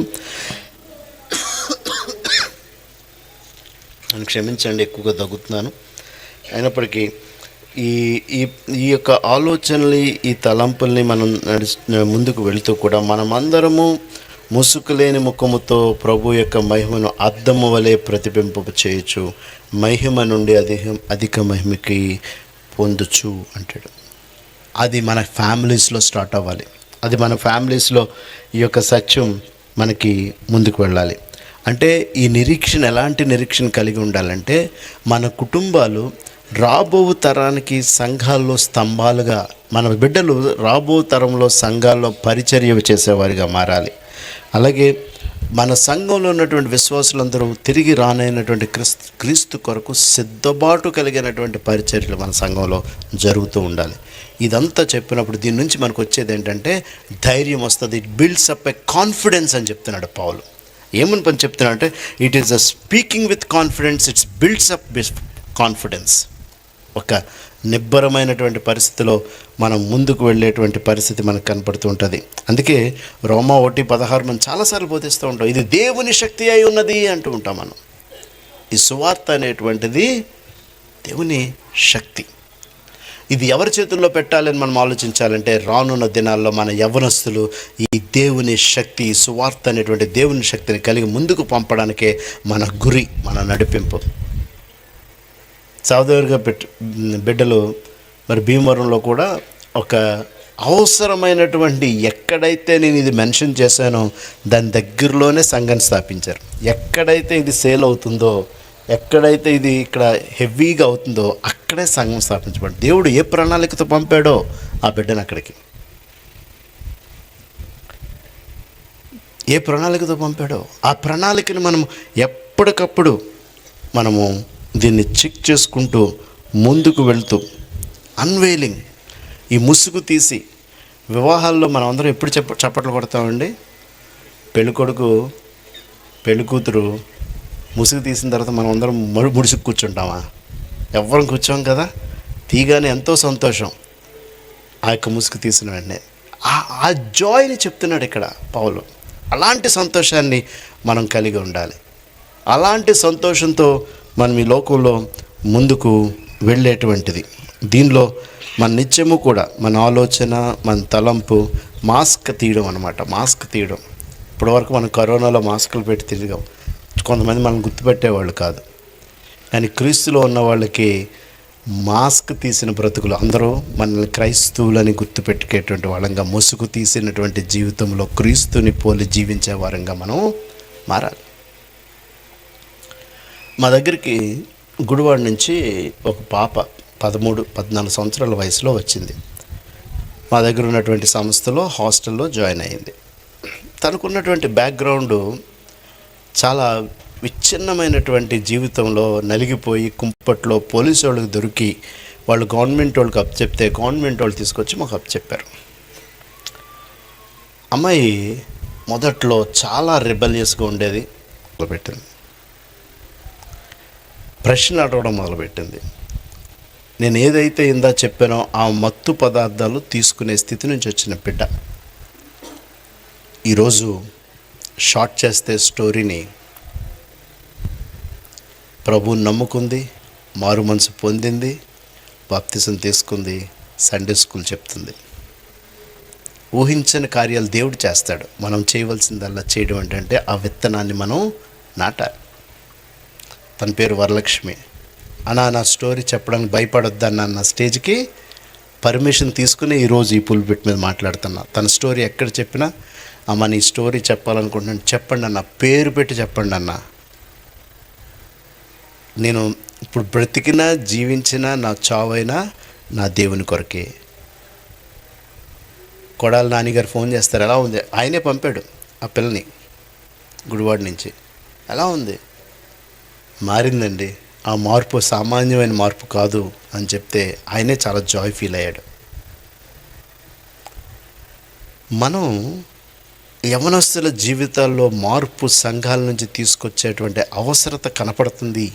నన్ను క్షమించండి ఎక్కువగా దగ్గుతున్నాను, అయినప్పటికీ ఈ యొక్క ఆలోచనలు, ఈ తలంపుల్ని మనం ముందుకు వెళుతూ కూడా మనమందరము ముసుగులేని ముఖముతో ప్రభు యొక్క మహిమను అద్దము వలె ప్రతిబింబ చేయొచ్చు, మహిమ నుండి అధిక మహిమకి పొందొచ్చు అంటాడు. అది మన ఫ్యామిలీస్లో స్టార్ట్ అవ్వాలి. అది మన ఫ్యామిలీస్లో ఈ యొక్క సత్యం మనకి ముందుకు వెళ్ళాలి. అంటే ఈ నిరీక్షణ, ఎలాంటి నిరీక్షణ కలిగి ఉండాలంటే, మన కుటుంబాలు రాబో తరానికి సంఘాల్లో స్తంభాలుగా, మన బిడ్డలు రాబో తరంలో సంఘాల్లో పరిచర్య చేసేవారిగా మారాలి. అలాగే మన సంఘంలో ఉన్నటువంటి విశ్వాసులందరూ తిరిగి రానైనటువంటి క్రీస్తు కొరకు సిద్ధబాటు కలిగినటువంటి పరిచర్యలు మన సంఘంలో జరుగుతూ ఉండాలి. ఇదంతా చెప్పినప్పుడు దీని నుంచి మనకు వచ్చేది ఏంటంటే ధైర్యం వస్తుంది. It builds up a confidence అని చెప్తున్నాడు పౌలు. ఏమని పని చెప్తున్నాడు అంటే, it is a speaking with confidence, it's builds up confidence. ఒక నిబ్బరమైనటువంటి పరిస్థితిలో మనం ముందుకు వెళ్ళేటువంటి పరిస్థితి మనకు కనపడుతూ ఉంటుంది. అందుకే రోమా 1:16 మనం చాలాసార్లు బోధిస్తూ ఉంటాం, ఇది దేవుని శక్తి అయి ఉన్నది అంటూ ఉంటాం. మనం ఈ సువార్త అనేటువంటిది దేవుని శక్తి. ఇది ఎవరి చేతుల్లో పెట్టాలని మనం ఆలోచించాలంటే, రానున్న దినాల్లో మన యవ్వనస్తులు ఈ దేవుని శక్తి, ఈ సువార్త అనేటువంటి దేవుని శక్తిని కలిగి ముందుకు పంపడానికే మన గురి, మన నడిపింపు. సహోదరుగా బిడ్డలు మరి భీమవరంలో కూడా ఒక అవసరమైనటువంటి, ఎక్కడైతే నేను ఇది మెన్షన్ చేశానో దాని దగ్గరలోనే సంఘాన్ని స్థాపించారు. ఎక్కడైతే ఇది సేల్ అవుతుందో ఎక్కడైతే ఇది ఇక్కడ హెవీగా అవుతుందో అక్కడే సంఘం స్థాపించబడి దేవుడు ఏ ప్రణాళికతో పంపాడో ఆ బిడ్డను అక్కడికి, ఏ ప్రణాళికతో పంపాడో ఆ ప్రణాళికను మనం ఎప్పటికప్పుడు మనము దీన్ని చెక్ చేసుకుంటూ ముందుకు వెళ్తూ అన్వేలింగ్, ఈ ముసుగు తీసి వివాహాల్లో మనం అందరం ఎప్పుడు చప్పట్లు కొడతామండి? పెళ్ళికొడుకు పెళ్ళికూతురు ముసుగు తీసిన తర్వాత మనం అందరం ముడుసుకు కూర్చుంటామా? ఎవ్వరం కూర్చోం కదా. తీగానే ఎంతో సంతోషం ఆ యొక్క ముసుగు తీసిన వెంటనే. ఆ జాయ్ని చెప్తున్నాడు ఇక్కడ పౌలు. అలాంటి సంతోషాన్ని మనం కలిగి ఉండాలి. అలాంటి సంతోషంతో మనం ఈ లోకంలో ముందుకు వెళ్ళేటువంటిది. దీనిలో మన నిత్యము కూడా మన ఆలోచన, మన తలంపు మాస్క్ తీయడం అన్నమాట. మాస్క్ తీయడం. ఇప్పటివరకు మనం కరోనాలో మాస్కులు పెట్టి తిరిగాం. కొంతమంది మనం గుర్తుపెట్టేవాళ్ళు కాదు, కానీ క్రీస్తులో ఉన్న వాళ్ళకి మాస్క్ తీసిన బ్రతుకులు, అందరూ మనల్ని క్రైస్తవులని గుర్తుపెట్టుకేటువంటి వాళ్ళంగా, ముసుగు తీసినటువంటి జీవితంలో క్రీస్తుని పోలి జీవించే వారంగా మనం మారాలి. మా దగ్గరికి గుడివాడ నుంచి ఒక పాప 13-14 సంవత్సరాల వయసులో వచ్చింది. మా దగ్గర ఉన్నటువంటి సంస్థలో హాస్టల్లో జాయిన్ అయింది. తనకున్నటువంటి బ్యాక్గ్రౌండు చాలా విచ్ఛిన్నమైనటువంటి జీవితంలో నలిగిపోయి కుంపట్లో పోలీసు వాళ్ళకి దొరికి వాళ్ళు గవర్నమెంట్ వాళ్ళకి అప్పచెప్తే గవర్నమెంట్ వాళ్ళు తీసుకొచ్చి మాకు అప్పచెప్పారు. అమ్మాయి మొదట్లో చాలా రిబెలియస్గా ఉండేది, మొదలుపెట్టింది. ప్రశ్నలు అడగడం మొదలుపెట్టింది. నేను ఏదైతే ఇందా చెప్పానో ఆ మత్తు పదార్థాలు తీసుకునే స్థితి నుంచి వచ్చిన బిడ్డ ఈరోజు షార్ట్ చేస్తే స్టోరీని ప్రభువుని నమ్ముకుంది, మారు మనసు పొందింది, బాప్తిసం తీసుకుంది, సండే స్కూల్ చెప్తుంది. ఊహించని కార్యాలు దేవుడు చేస్తాడు. మనం చేయవలసిందల్లా చేయడం ఏంటంటే ఆ విత్తనాన్ని మనం నాటాలి. తన పేరు వరలక్ష్మి. నా స్టోరీ చెప్పడానికి భయపడొద్దన్న నా స్టేజ్కి పర్మిషన్ తీసుకుని ఈరోజు ఈ పుల్పిట్ మీద మాట్లాడుతున్నా. తన స్టోరీ ఎక్కడ చెప్పినా, అమ్మ నీ స్టోరీ చెప్పాలనుకుంటున్నాను, చెప్పండి అన్న, పేరు పెట్టి చెప్పండి అన్న. నేను ఇప్పుడు బ్రతికినా జీవించినా నా చావైనా నా దేవుని కొరకే. కొడాలి నాన్నగారు ఫోన్ చేస్తారు, ఎలా ఉంది? ఆయనే పంపాడు ఆ పిల్లని గుడివాడ నుంచి. ఎలా ఉంది? మారిందండి. ఆ మార్పు సామాన్యమైన మార్పు కాదు అని చెప్తే ఆయనే చాలా జాయ్ ఫీల్ అయ్యాడు. మనం యవనస్తుల జీవితాల్లో మార్పు సంఘాల నుంచి తీసుకొచ్చేటువంటి అవసరత కనపడుతుంది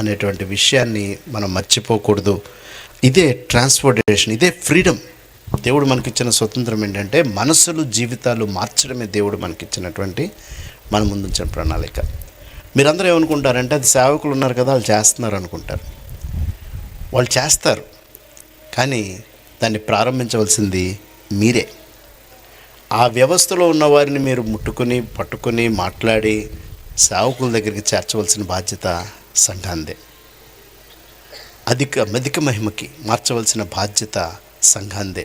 అనేటువంటి విషయాన్ని మనం మర్చిపోకూడదు. ఇదే ట్రాన్స్పోర్టేషన్, ఇదే ఫ్రీడమ్. దేవుడు మనకిచ్చిన స్వతంత్రం ఏంటంటే మనసులు, జీవితాలు మార్చడమే దేవుడు మనకిచ్చినటువంటి మన ముందుంచిన ప్రణాళిక. మీరందరూ ఏమనుకుంటారంటే అది సేవకులు ఉన్నారు కదా వాళ్ళు చేస్తున్నారు అనుకుంటారు. వాళ్ళు చేస్తారు, కానీ దాన్ని ప్రారంభించవలసింది మీరే. ఆ వ్యవస్థలో ఉన్న వారిని మీరు ముట్టుకొని పట్టుకొని మాట్లాడి సేవకుల దగ్గరికి చేర్చవలసిన బాధ్యత సంఘాందే. అధిక మహిమకి మార్చవలసిన బాధ్యత సంఘాందే.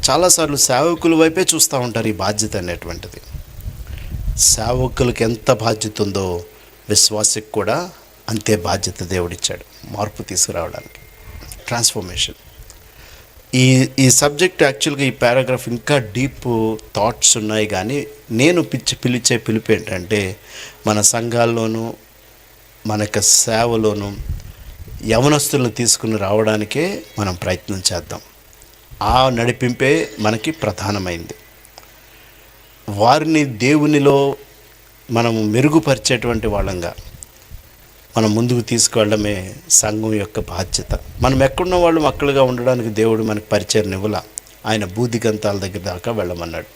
చాలాసార్లు సేవకుల వైపే చూస్తూ ఉంటారు ఈ బాధ్యత అనేటువంటిది. సేవకులకి ఎంత బాధ్యత ఉందో విశ్వాసికి కూడా అంతే బాధ్యత దేవుడిచ్చాడు మార్పు తీసుకురావడానికి, ట్రాన్స్ఫర్మేషన్. ఈ సబ్జెక్ట్ యాక్చువల్గా ఈ పారాగ్రాఫ్ ఇంకా డీప్ థాట్స్ ఉన్నాయి, కానీ నేను పిలిచే పిలుపు ఏంటంటే మన సంఘాల్లోనూ మన యొక్క సేవలోనూ యవనస్తులను తీసుకుని రావడానికే మనం ప్రయత్నం చేద్దాం. ఆ నడిపింపే మనకి ప్రధానమైంది. వారిని దేవునిలో మనము మెరుగుపరిచేటువంటి వాళ్ళంగా మనం ముందుకు తీసుకువెళ్ళడమే సంఘం యొక్క బాధ్యత. మనం ఎక్కడున్న వాళ్ళు మక్కలుగా ఉండడానికి దేవుడు మనకు పరిచయం ఇవ్వాల. ఆయన బూదిగంతాల దగ్గర దాకా వెళ్ళమన్నాడు.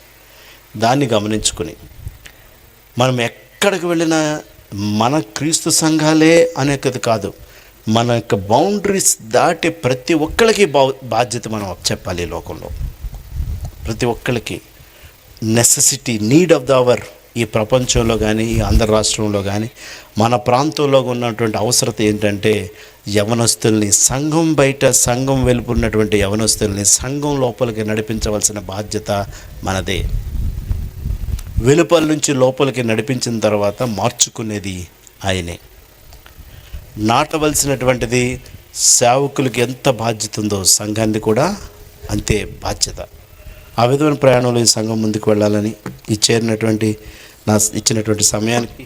దాన్ని గమనించుకుని మనం ఎక్కడికి వెళ్ళినా మన క్రీస్తు సంఘాలే అనేది కాదు, మన యొక్క బౌండరీస్ దాటి ప్రతి ఒక్కరికి బాధ్యత మనం చెప్పాలి. ఈ లోకంలో ప్రతి ఒక్కరికి necessity, need of the hour. ఈ ప్రపంచంలో కానీ ఈ ఆంధ్ర రాష్ట్రంలో కానీ మన ప్రాంతంలో ఉన్నటువంటి అవసరత ఏంటంటే యవనస్తుల్ని సంఘం బయట, సంఘం వెలుపున్నటువంటి యవనస్తుల్ని సంఘం లోపలికి నడిపించవలసిన బాధ్యత మనదే. వెలుపల నుంచి లోపలికి నడిపించిన తర్వాత మార్చుకునేది ఆయనే. నాటవలసినటువంటిది సేవకులకి ఎంత బాధ్యత ఉందో సంఘాన్ని కూడా అంతే బాధ్యత. ఆ విధమైన ప్రయాణంలో ఈ సంఘం ముందుకు వెళ్ళాలని ఇచ్చినటువంటి సమయానికి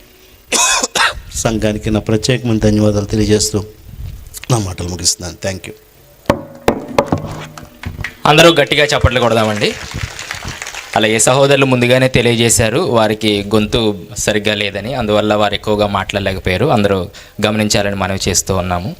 సంఘానికి నా ప్రత్యేకమైన ధన్యవాదాలు తెలియజేస్తూ నా మాటలు ముగిస్తున్నాను. Thank you. అందరూ గట్టిగా చప్పట్లు కొడదామండి. అలాగే సహోదరులు ముందుగానే తెలియజేశారు వారికి గొంతు సరిగ్గా లేదని, అందువల్ల వారు ఎక్కువగా మాట్లాడలేకపోయారు. అందరూ గమనించాలని మనవి చేస్తూ ఉన్నాము.